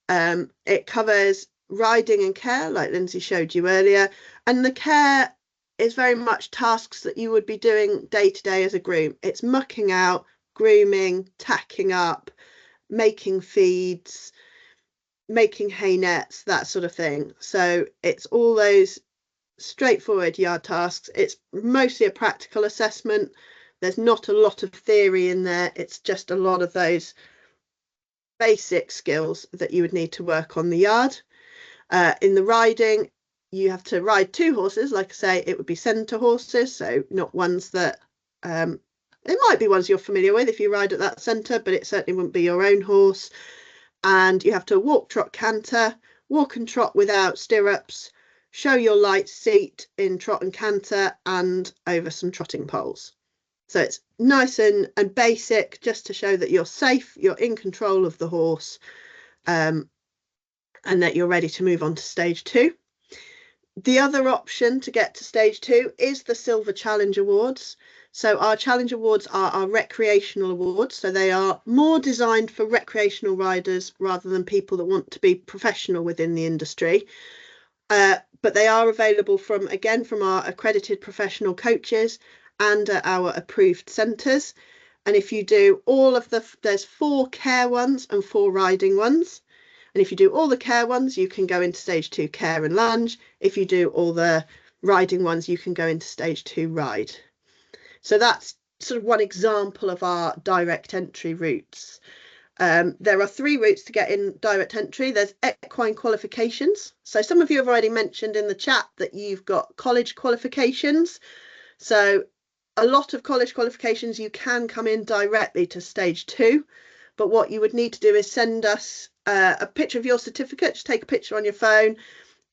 It covers riding and care, like Lyndsay showed you earlier, and the care is very much tasks that you would be doing day to day as a groom. It's mucking out, grooming, tacking up, making feeds, making hay nets, that sort of thing. So it's all those straightforward yard tasks. It's mostly a practical assessment. There's not a lot of theory in there. It's just a lot of those basic skills that you would need to work on the yard. In the riding, you have to ride 2 horses. Like I say, it would be centre horses, so not ones that it might be ones you're familiar with if you ride at that centre, but it certainly wouldn't be your own horse. And you have to walk, trot, canter, walk and trot without stirrups, show your light seat in trot and canter, and over some trotting poles. So it's nice and basic, just to show that you're safe, you're in control of the horse, and that you're ready to move on to stage 2. The other option to get to stage 2 is the Silver Challenge Awards. So our Challenge Awards are our recreational awards. So they are more designed for recreational riders rather than people that want to be professional within the industry. But they are available from our accredited professional coaches and our approved centres. And if you do all of there's 4 care ones and 4 riding ones. And if you do all the care ones, you can go into stage 2 care and lunge. If you do all the riding ones, you can go into stage 2 ride. So that's sort of one example of our direct entry routes. There are 3 routes to get in direct entry. There's equine qualifications. So some of you have already mentioned in the chat that you've got college qualifications. So a lot of college qualifications, you can come in directly to stage 2. But what you would need to do is send us a picture of your certificate. Just take a picture on your phone,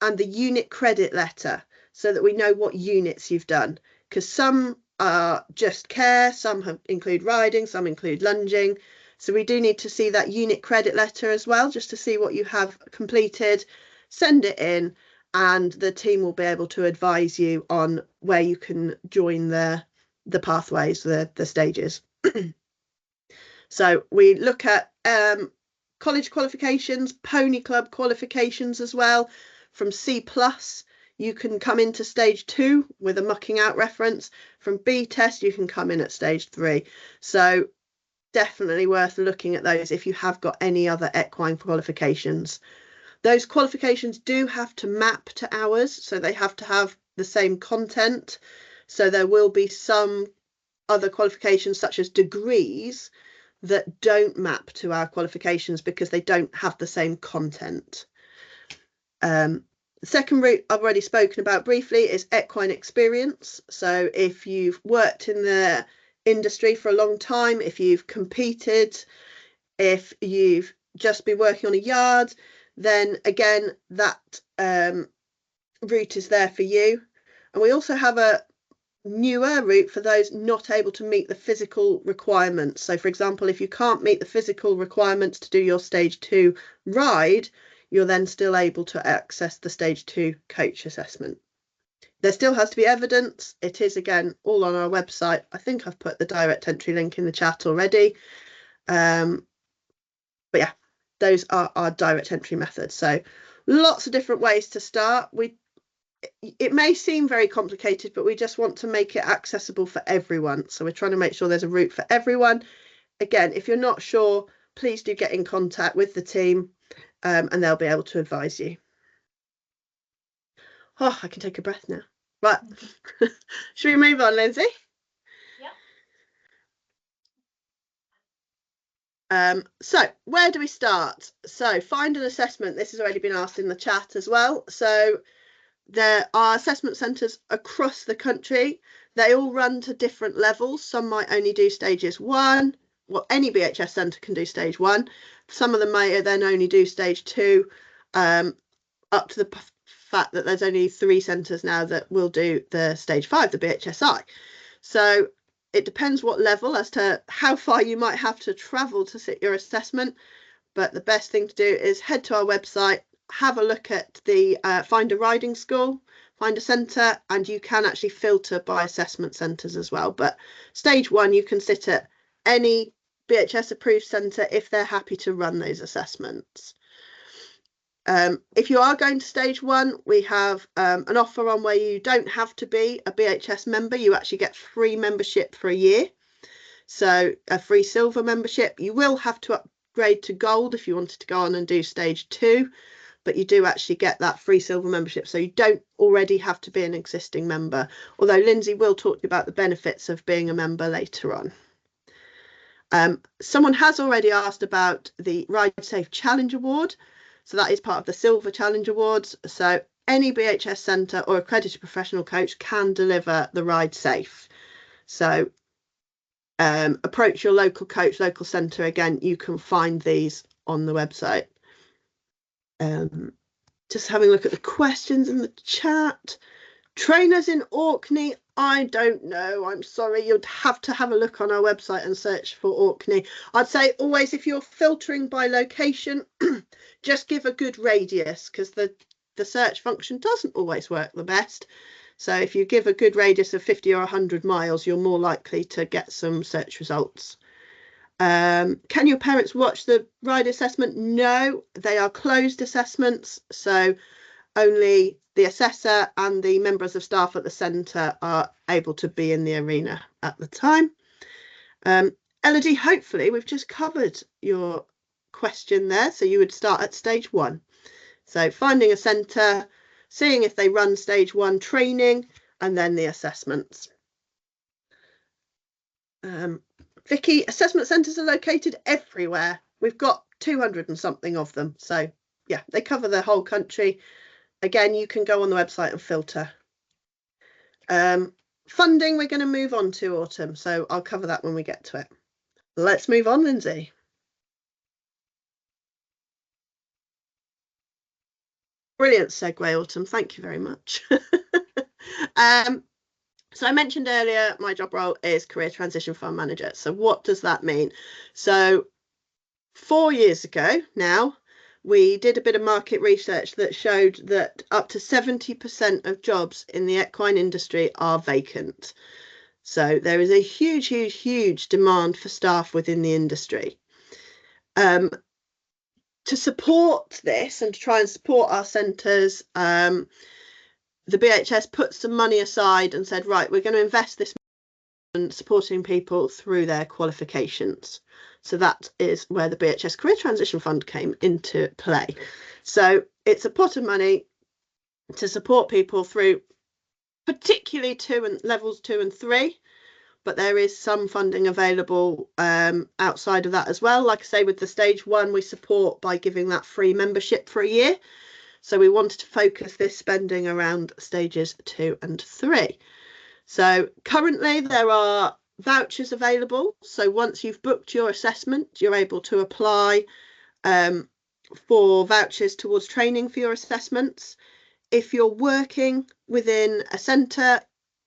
and the unit credit letter, so that we know what units you've done, because some are just care, some include riding, some include lunging. So we do need to see that unit credit letter as well, just to see what you have completed. Send it in, and the team will be able to advise you on where you can join the pathways, the stages. So we look at college qualifications, pony club qualifications as well. From C+, you can come into stage 2 with a mucking out reference. From B test, you can come in at stage 3. So definitely worth looking at those if you have got any other equine qualifications. Those qualifications do have to map to ours, so they have to have the same content. So there will be some other qualifications, such as degrees, that don't map to our qualifications because they don't have the same content. The second route I've already spoken about briefly is equine experience. So if you've worked in the industry for a long time, if you've competed, if you've just been working on a yard, then again, that route is there for you. And we also have a newer route for those not able to meet the physical requirements. So for example, if you can't meet the physical requirements to do your stage 2 ride, you're then still able to access the stage 2 coach assessment. There still has to be evidence. It is again all on our website. I think I've put the direct entry link in the chat already. But yeah, those are our direct entry methods. So Lots of different ways to start. It may seem very complicated, but we just want to make it accessible for everyone. So we're trying to make sure there's a route for everyone. Again, if you're not sure, please do get in contact with the team and they'll be able to advise you. Oh, I can take a breath now. Right. Should we move on, Lyndsay? So where do we start? So find an assessment. This has already been asked in the chat as well. So there are assessment centres across the country. They all run to different levels. Some might only do stages 1. Well, any BHS centre can do stage 1. Some of them may then only do stage 2, up to the fact that there's only 3 centres now that will do the stage 5, the BHSI. So it depends what level as to how far you might have to travel to sit your assessment. But the best thing to do is head to our website, have a look at the find a riding school, find a centre, and you can actually filter by assessment centres as well. But stage 1, you can sit at any BHS approved centre if they're happy to run those assessments. If you are going to stage 1, we have an offer on where you don't have to be a BHS member. You actually get free membership for a year. So a free silver membership. You will have to upgrade to gold if you wanted to go on and do stage 2, but you do actually get that free silver membership. So you don't already have to be an existing member, although Lyndsay will talk to you about the benefits of being a member later on. Someone has already asked about the Ride Safe Challenge Award. So that is part of the Silver Challenge Awards. So any BHS centre or accredited professional coach can deliver the Ride Safe. So approach your local coach, local centre. Again, you can find these on the website. Just having a look at the questions in the chat. Trainers in Orkney, I don't know. I'm sorry. You'd have to have a look on our website and search for Orkney. I'd say always, if you're filtering by location, just give a good radius, because the search function doesn't always work the best. So if you give a good radius of 50 or 100 miles, you're more likely to get some search results. Can your parents watch the ride assessment? No, they are closed assessments. So only the assessor and the members of staff at the centre are able to be in the arena at the time. Elodie, hopefully we've just covered your question there. So you would start at stage 1. So finding a centre, seeing if they run stage 1 training, and then the assessments. Vicky, assessment centres are located everywhere. We've got 200 and something of them. So yeah, they cover the whole country. Again, you can go on the website and filter. Funding, we're going to move on to Autumn, so I'll cover that when we get to it. Let's move on, Lyndsay. Brilliant segue, Autumn. Thank you very much. So I mentioned earlier, my job role is Career Transition Fund Manager. So what does that mean? So 4 years ago now, we did a bit of market research that showed that up to 70% of jobs in the equine industry are vacant. So there is a huge, huge, huge demand for staff within the industry. To support this and to try and support our centres, the BHS put some money aside and said, right, we're going to invest this in supporting people through their qualifications. So that is where the BHS Career Transition Fund came into play. So it's a pot of money to support people through particularly levels 2 and 3, but there is some funding available outside of that as well. Like I say, with the stage 1, we support by giving that free membership for a year. So we wanted to focus this spending around stages 2 and 3. So currently there are vouchers available. So once you've booked your assessment, you're able to apply for vouchers towards training for your assessments. If you're working within a centre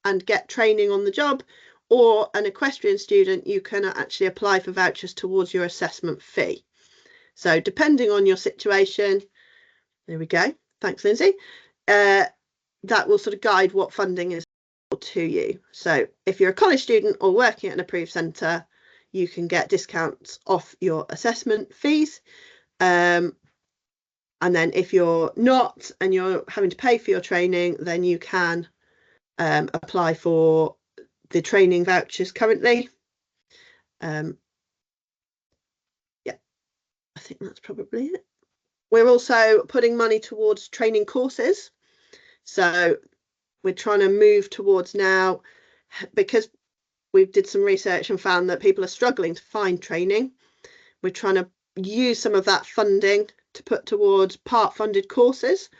and get training on the job, or an equestrian student, you can actually apply for vouchers towards your assessment fee. So depending on your situation, there we go. Thanks, Lyndsay. That will sort of guide what funding is to you. So if you're a college student or working at an approved centre, you can get discounts off your assessment fees. And And then if you're not and you're having to pay for your training, then you can apply for the training vouchers currently. Yeah, I think that's probably it. We're also putting money towards training courses. So we're trying to move towards now, because we did some research and found that people are struggling to find training. We're trying to use some of that funding to put towards part-funded courses.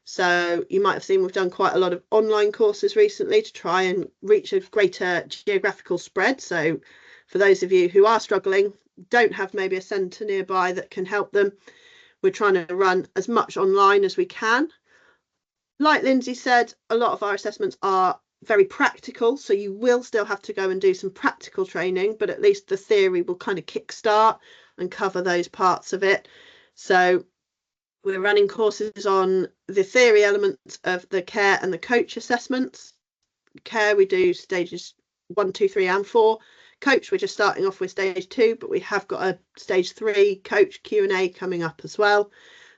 So you might have seen we've done quite a lot of online courses recently to try and reach a greater geographical spread. So for those of you who are struggling, don't have maybe a centre nearby that can help them, we're trying to run as much online as we can. Like Lyndsay said, a lot of our assessments are very practical, so you will still have to go and do some practical training, but at least the theory will kind of kickstart and cover those parts of it. So we're running courses on the theory elements of the care and the coach assessments. Care, we do stages 1, 2, 3 and 4. Coach, we're just starting off with stage 2, but we have got a stage 3 coach Q&A coming up as well.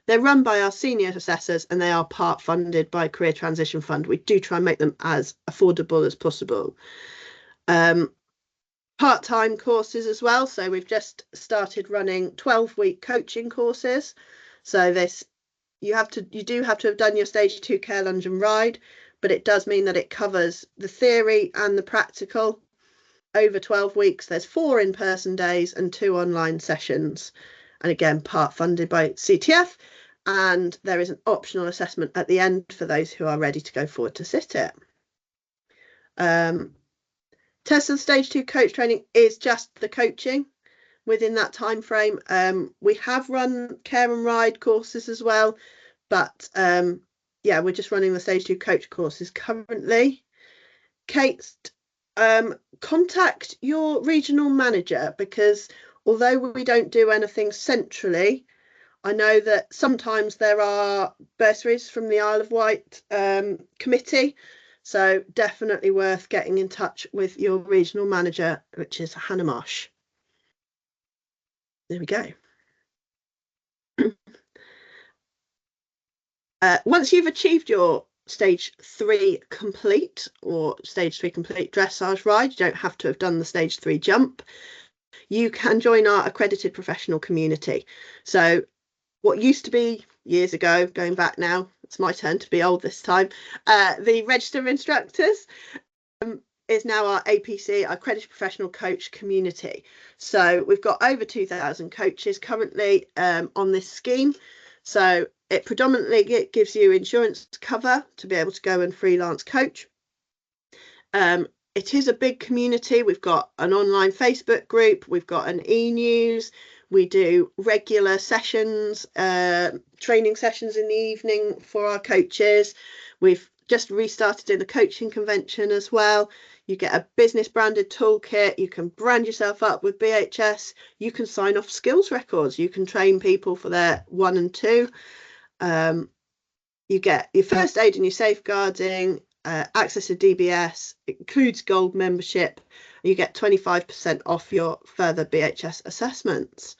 They're run by our senior assessors and they are part funded by Career Transition Fund. We do try and make them as affordable as possible. Part-time courses as well. So we've just started running 12-week coaching courses. So this, you do have to have done your stage 2 care, lunge and ride, but it does mean that it covers the theory and the practical over 12 weeks. There's 4 in-person days and 2 online sessions. And again, part funded by CTF. And there is an optional assessment at the end for those who are ready to go forward to sit it. Test and stage 2 coach training is just the coaching within that time frame. We have run care and ride courses as well, but yeah, we're just running the stage 2 coach courses currently. Kate, contact your regional manager, because although we don't do anything centrally, I know that sometimes there are bursaries from the Isle of Wight committee, so definitely worth getting in touch with your regional manager, which is Hannah Marsh. There we go. Once you've achieved your stage 3 complete or stage 3 complete dressage ride, you don't have to have done the stage 3 jump. You can join our accredited professional community. So what used to be years ago, going back now, it's my turn to be old this time, the register of instructors is now our APC, our accredited professional coach community. So we've got over 2,000 coaches currently on this scheme. So it predominantly gives you insurance cover to be able to go and freelance coach. It is a big community. We've got an online Facebook group, we've got an e-news, we do regular sessions, training sessions in the evening for our coaches. We've just restarted in the coaching convention as well. You get a business branded toolkit. You can brand yourself up with BHS. You can sign off skills records. You can train people for their 1 and 2. You get your first aid and your safeguarding, access to DBS, it includes gold membership. You get 25% off your further BHS assessments.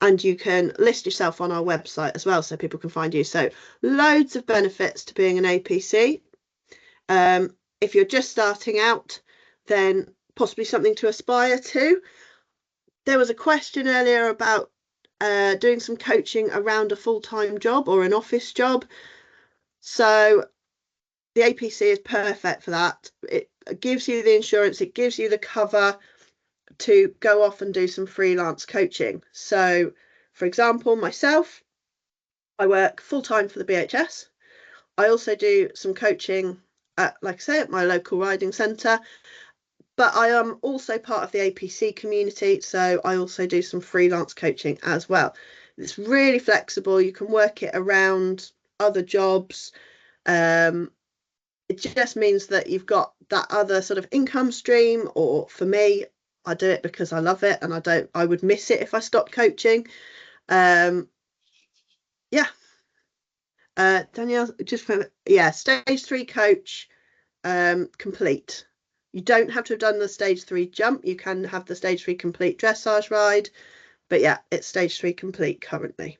And you can list yourself on our website as well, so people can find you. So loads of benefits to being an APC. If you're just starting out, then possibly something to aspire to. There was a question earlier about doing some coaching around a full-time job or an office job. So the APC is perfect for that. It gives you the insurance, it gives you the cover to go off and do some freelance coaching. So, for example, myself, I work full-time for the BHS. I also do some coaching at, like I say, at my local riding centre, but I am also part of the APC community, so I also do some freelance coaching as well. It's really flexible. You can work it around other jobs. It just means that you've got that other sort of income stream, or for me, I do it because I love it and I would miss it if I stopped coaching. Yeah. Danielle, just for, yeah, stage 3 coach complete. You don't have to have done the stage 3 jump. You can have the stage 3 complete dressage ride, but yeah, it's stage 3 complete currently.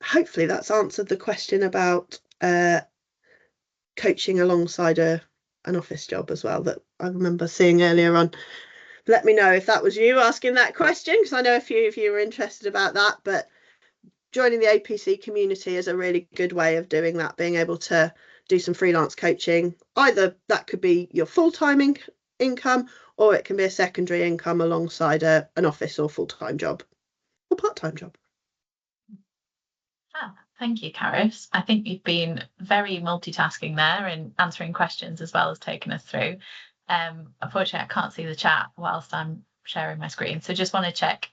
hopefully that's answered the question about coaching alongside an office job as well, that I remember seeing earlier on. Let me know if that was you asking that question, because I know a few of you were interested about that. But joining the APC community is a really good way of doing that, being able to do some freelance coaching. Either that could be your full-time income, or it can be a secondary income alongside an office or full-time job or part-time job. Thank you, Charis. I think you've been very multitasking there and answering questions as well as taking us through. Unfortunately, I can't see the chat whilst I'm sharing my screen. So just want to check,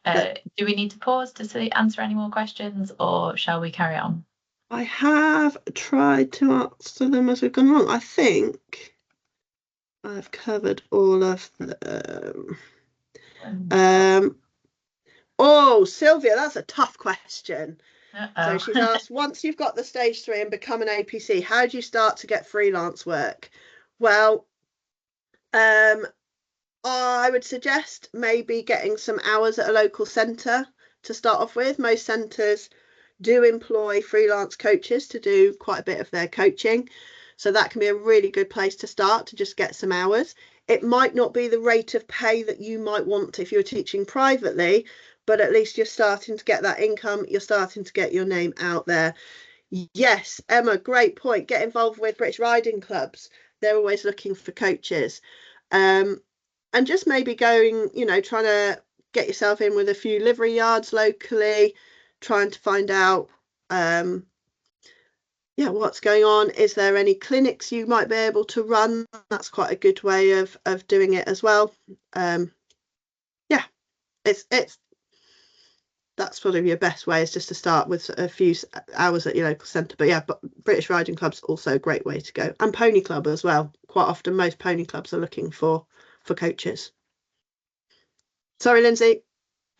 do we need to pause to answer any more questions, or shall we carry on? I have tried to answer them as we've gone along. I think I've covered all of them. Oh, Sylvia, that's a tough question. So she's asked, once you've got the stage 3 and become an APC, how do you start to get freelance work? Well, I would suggest maybe getting some hours at a local centre to start off with. Most centres do employ freelance coaches to do quite a bit of their coaching. So that can be a really good place to start, to just get some hours. It might not be the rate of pay that you might want if you're teaching privately, but at least you're starting to get that income. You're starting to get your name out there. Yes, Emma, great point. Get involved with British riding clubs. They're always looking for coaches. And just maybe going, trying to get yourself in with a few livery yards locally, trying to find out, what's going on. Is there any clinics you might be able to run? That's quite a good way of doing it as well. That's sort of your best way, is just to start with a few hours at your local centre. But British riding club's also a great way to go, and pony club as well. Quite often most pony clubs are looking for coaches. Sorry, Lyndsay.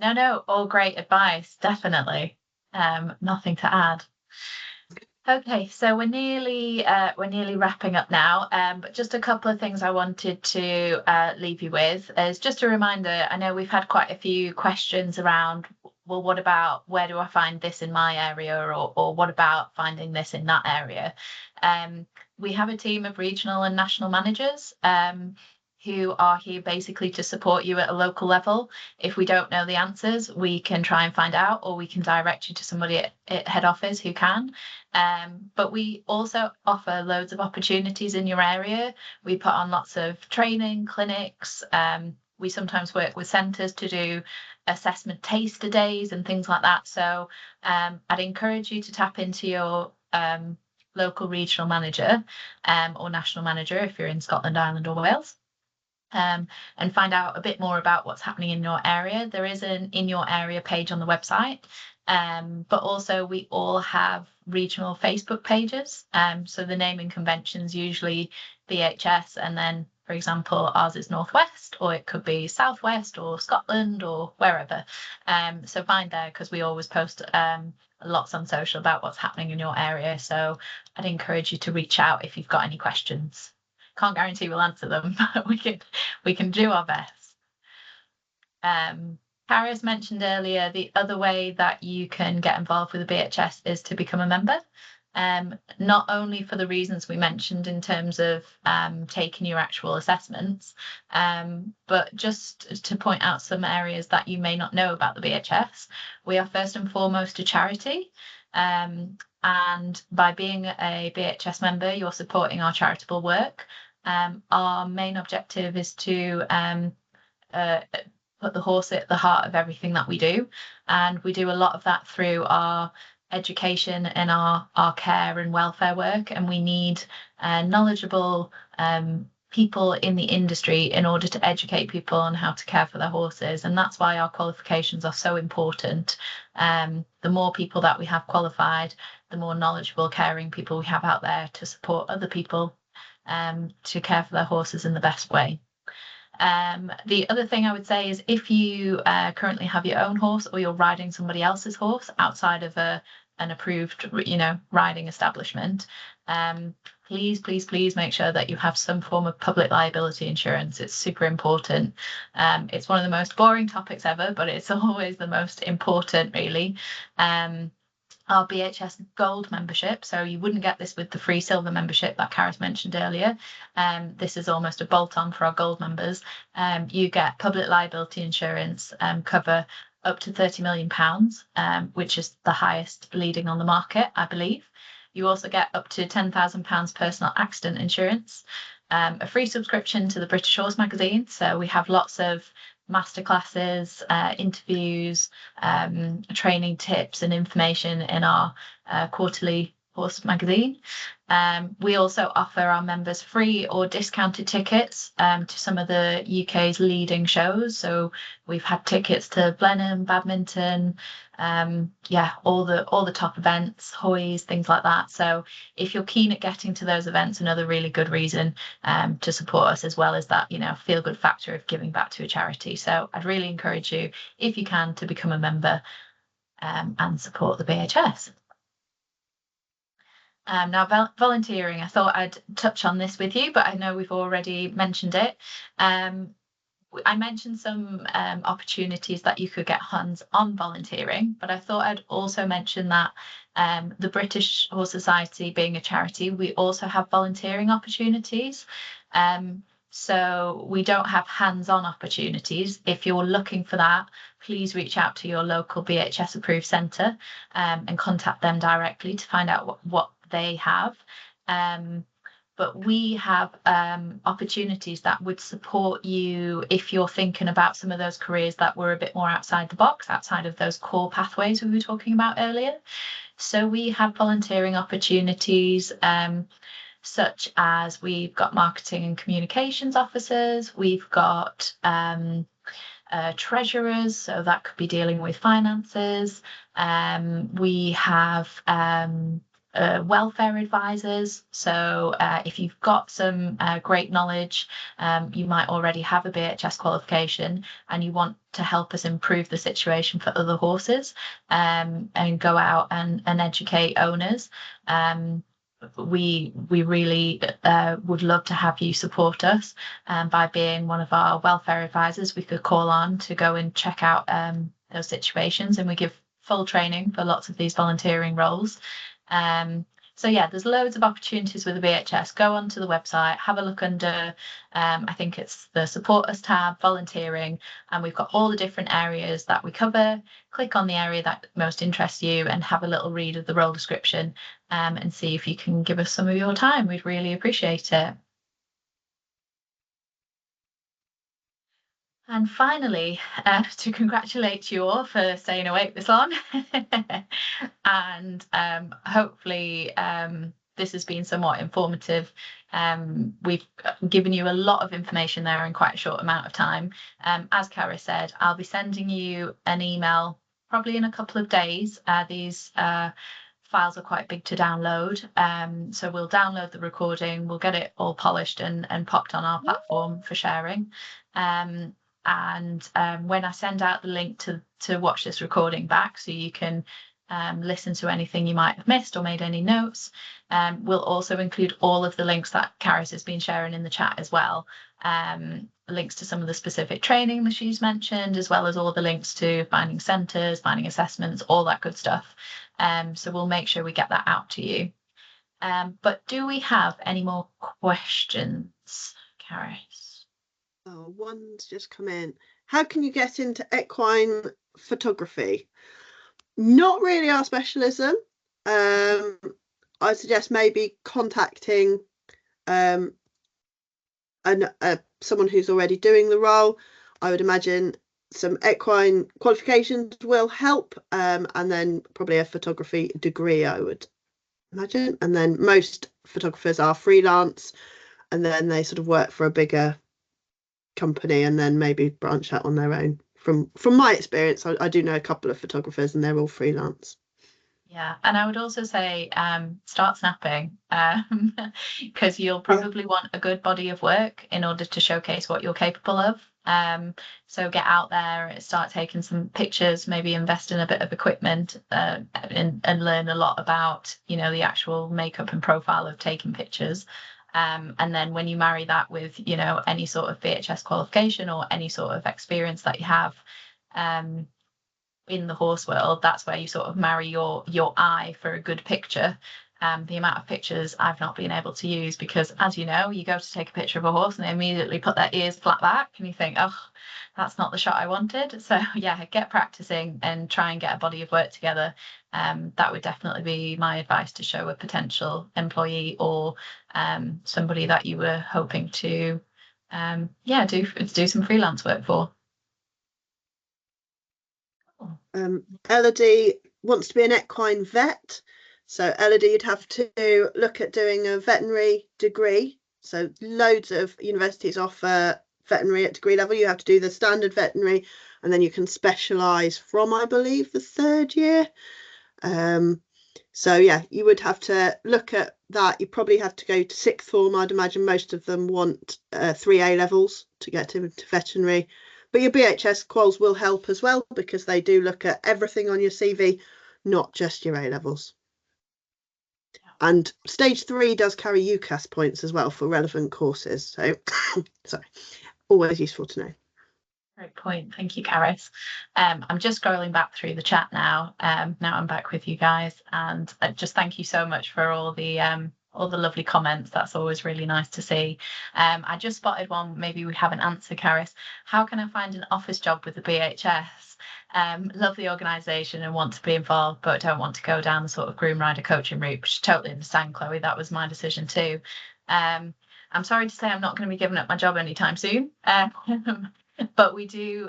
No, all great advice, definitely. Nothing to add. Okay, so we're nearly wrapping up now, but just a couple of things I wanted to leave you with is just a reminder. I know we've had quite a few questions around, well, what about, where do I find this in my area, or what about finding this in that area? We have a team of regional and national managers who are here basically to support you at a local level. If we don't know the answers, we can try and find out, or we can direct you to somebody at head office who can. But we also offer loads of opportunities in your area. We put on lots of training, clinics. We sometimes work with centres to do assessment taster days and things like that. So I'd encourage you to tap into your local regional manager or national manager if you're in Scotland, Ireland or Wales. And find out a bit more about what's happening in your area. There is an in your area page on the website, but also we all have regional Facebook pages. So the naming convention's usually BHS, and then, for example, ours is Northwest, or it could be Southwest or Scotland or wherever. So find there, because we always post lots on social about what's happening in your area. So I'd encourage you to reach out if you've got any questions. Can't guarantee we'll answer them, but we can do our best. Charis mentioned earlier the other way that you can get involved with the BHS is to become a member. Not only for the reasons we mentioned in terms of taking your actual assessments, but just to point out some areas that you may not know about the BHS. We are first and foremost a charity. And by being a BHS member, you're supporting our charitable work. Our main objective is to put the horse at the heart of everything that we do. And we do a lot of that through our education and our care and welfare work. And we need knowledgeable people in the industry in order to educate people on how to care for their horses. And that's why our qualifications are so important. The more people that we have qualified, the more knowledgeable, caring people we have out there to support other people to care for their horses in the best way. The other thing I would say is, if you currently have your own horse, or you're riding somebody else's horse outside of an approved, riding establishment, please make sure that you have some form of public liability insurance. It's super important. It's one of the most boring topics ever, but it's always the most important, really. our BHS Gold membership. So you wouldn't get this with the free silver membership that Charis mentioned earlier. This is almost a bolt-on for our gold members. You get public liability insurance cover up to £30 million, which is the highest leading on the market, I believe. You also get up to £10,000 personal accident insurance, a free subscription to the British Horse magazine. So we have lots of masterclasses, interviews, training tips and information in our quarterly horse magazine. We also offer our members free or discounted tickets to some of the UK's leading shows. So we've had tickets to Blenheim, badminton, all the top events, Hoys, things like that. So if you're keen at getting to those events, another really good reason to support us, as well as that, feel good factor of giving back to a charity. So I'd really encourage you, if you can, to become a member and support the BHS. Now, volunteering, I thought I'd touch on this with you, but I know we've already mentioned it. I mentioned some opportunities that you could get hands-on volunteering, but I thought I'd also mention that the British Horse Society, being a charity, we also have volunteering opportunities. So we don't have hands-on opportunities. If you're looking for that, please reach out to your local BHS approved centre and contact them directly to find out what they have. But we have opportunities that would support you if you're thinking about some of those careers that were a bit more outside the box, outside of those core pathways we were talking about earlier. So we have volunteering opportunities such as we've got marketing and communications officers, we've got treasurers, so that could be dealing with finances. We have welfare advisors, so if you've got some great knowledge, you might already have a BHS qualification and you want to help us improve the situation for other horses and go out and educate owners. We really would love to have you support us by being one of our welfare advisors. We could call on to go and check out those situations, and we give full training for lots of these volunteering roles. So yeah, there's loads of opportunities with the BHS. Go onto the website, have a look under, I think it's the Support Us tab, volunteering, and we've got all the different areas that we cover. Click on the area that most interests you and have a little read of the role description and see if you can give us some of your time. We'd really appreciate it. And finally, to congratulate you all for staying awake this long. And hopefully this has been somewhat informative. We've given you a lot of information there in quite a short amount of time. As Charis said, I'll be sending you an email probably in a couple of days. These files are quite big to download. So we'll download the recording, we'll get it all polished and popped on our platform for sharing. And when I send out the link to watch this recording back, so you can listen to anything you might have missed or made any notes, we'll also include all of the links that Charis has been sharing in the chat as well. Links to some of the specific training that she's mentioned, as well as all the links to finding centres, finding assessments, all that good stuff. So we'll make sure we get that out to you. But do we have any more questions, Charis? Oh, one's just come in. How can you get into equine photography? Not really our specialism. I suggest maybe contacting someone who's already doing the role. I would imagine some equine qualifications will help, and then probably a photography degree, I would imagine. And then most photographers are freelance, and then they sort of work for a bigger company and then maybe branch out on their own. From my experience, I do know a couple of photographers and they're all freelance. Yeah, and I would also say start snapping, because you'll probably want a good body of work in order to showcase what you're capable of. So get out there, start taking some pictures, maybe invest in a bit of equipment and learn a lot about, the actual makeup and profile of taking pictures. And then when you marry that with, any sort of BHS qualification or any sort of experience that you have, in the horse world, that's where you sort of marry your eye for a good picture. The amount of pictures I've not been able to use, because as you know, you go to take a picture of a horse and they immediately put their ears flat back and you think, oh, that's not the shot I wanted. So yeah, get practicing and try and get a body of work together. That would definitely be my advice to show a potential employee or somebody that you were hoping to do some freelance work for. Elodie wants to be an equine vet. So Elodie, you'd have to look at doing a veterinary degree. So loads of universities offer veterinary at degree level. You have to do the standard veterinary and then you can specialise from, I believe, the 3rd year. So yeah, you would have to look at that. You probably have to go to 6th form. I'd imagine most of them want 3 A levels to get to veterinary. But your BHS quals will help as well, because they do look at everything on your CV, not just your A levels. And stage 3 does carry UCAS points as well for relevant courses. So, sorry, always useful to know. Great point. Thank you, Charis. I'm just scrolling back through the chat now. Now I'm back with you guys, and just thank you so much for all the lovely comments. That's always really nice to see. I just spotted one. Maybe we haven't answered, Charis. How can I find an office job with the BHS? Love the organisation and want to be involved, but don't want to go down the sort of groom rider coaching route, which I totally understand, Chloe. That was my decision too. I'm sorry to say I'm not going to be giving up my job anytime soon. But we do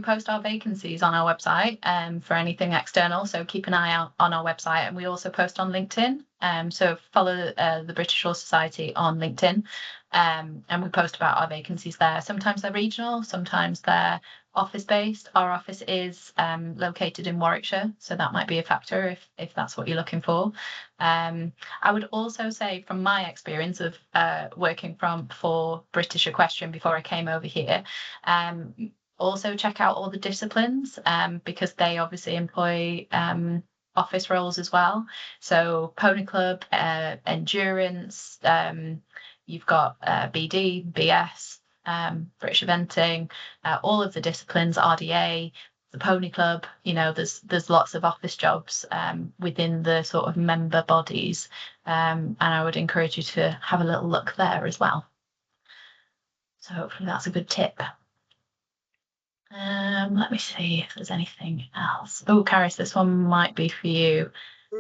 post our vacancies on our website for anything external. So keep an eye out on our website, and we also post on LinkedIn. So follow the British Horse Society on LinkedIn, and we post about our vacancies there. Sometimes they're regional, sometimes they're office based. Our office is located in Warwickshire, so that might be a factor if that's what you're looking for. I would also say, from my experience of working for British Equestrian before I came over here, also check out all the disciplines, because they obviously employ office roles as well. So Pony Club, endurance, you've got BD, BS, British eventing, all of the disciplines, RDA, the Pony Club. There's lots of office jobs within the sort of member bodies, and I would encourage you to have a little look there as well. So hopefully that's a good tip. Let me see if there's anything else. Oh, Charis, this one might be for you.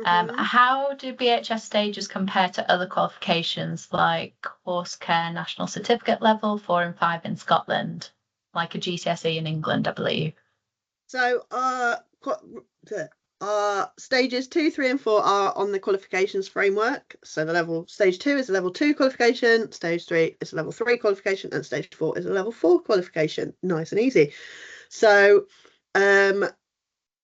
How do BHS stages compare to other qualifications like horse care national certificate level 4 and 5 in Scotland, like a GCSE in England, I believe? So our stages 2, 3 and 4 are on the qualifications framework. So stage 2 is a level 2 qualification, stage 3 is a level 3 qualification, and stage 4 is a level 4 qualification. Nice and easy. So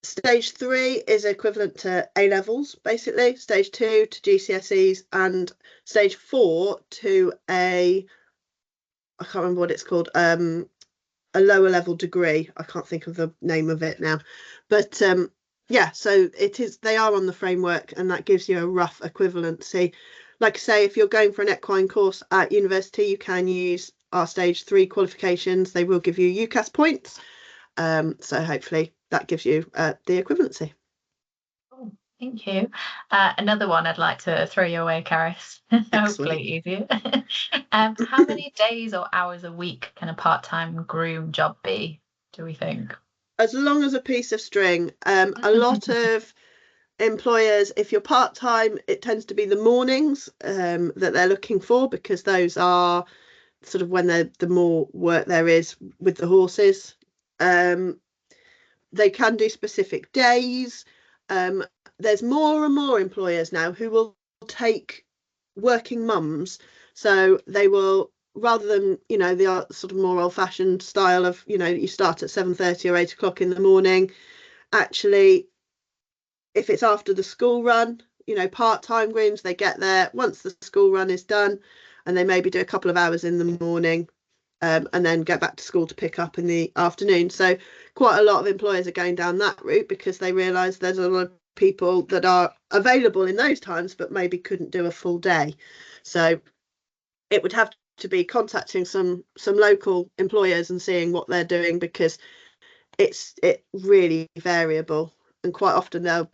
stage 3 is equivalent to A levels, basically. Stage 2 to GCSEs, and stage 4 to I can't remember what it's called, a lower level degree. I can't think of the name of it now, but yeah, so they are on the framework, and that gives you a rough equivalency. Like I say, if you're going for an equine course at university, you can use our stage 3 qualifications. They will give you UCAS points, so hopefully that gives you the equivalency. Oh, thank you. Another one I'd like to throw you away, Charis. Hopefully easier. How many days or hours a week can a part-time groom job be, do we think? As long as a piece of string. A lot of employers, if you're part-time, it tends to be the mornings that they're looking for, because those are sort of when the more work there is with the horses. They can do specific days. There's more and more employers now who will take working mums, so they will, rather than the sort of more old-fashioned style of you start at 7:30 or 8 o'clock in the morning. Actually, if it's after the school run, part-time grooms, they get there once the school run is done, and they maybe do a couple of hours in the morning, and then go back to school to pick up in the afternoon. So quite a lot of employers are going down that route, because they realise there's a lot of people that are available in those times but maybe couldn't do a full day. So it would have to be contacting some local employers and seeing what they're doing, because it really variable, and quite often they'll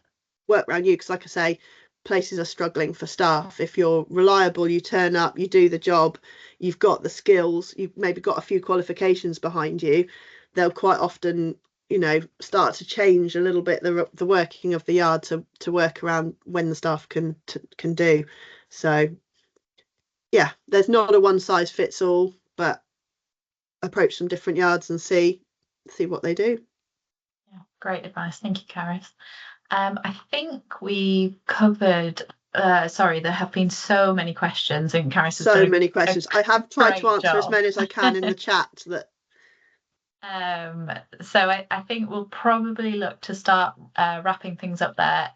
work around you because, like I say, places are struggling for staff. If you're reliable, you turn up, you do the job, you've got the skills, you've maybe got a few qualifications behind you, they'll quite often, you know, start to change a little bit the working of the yard to work around when the staff can do. So yeah, there's not a one size fits all, but approach some different yards and see what they do. Yeah, great advice. Thank you, Charis. I think we covered. Sorry, there have been so many questions, and Charis has So done many questions. I have tried to answer job. as many as I can in the chat. That. So I think we'll probably look to start wrapping things up there.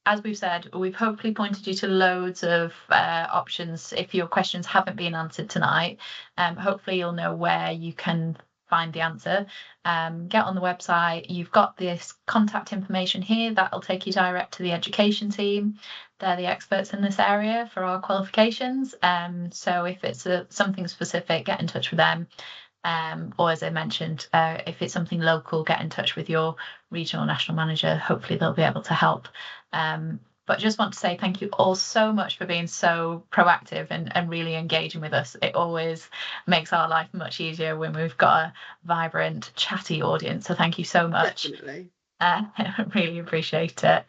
As we've said, we've hopefully pointed you to loads of options. If your questions haven't been answered tonight, hopefully you'll know where you can find the answer. Get on the website. You've got this contact information here that'll take you direct to the education team. They're the experts in this area for our qualifications. So if it's something specific, get in touch with them. Or as I mentioned, if it's something local, get in touch with your regional national manager. Hopefully they'll be able to help. But just want to say thank you all so much for being so proactive and really engaging with us. It always makes our life much easier when we've got a vibrant, chatty audience. So thank you so much. Definitely. Really appreciate it.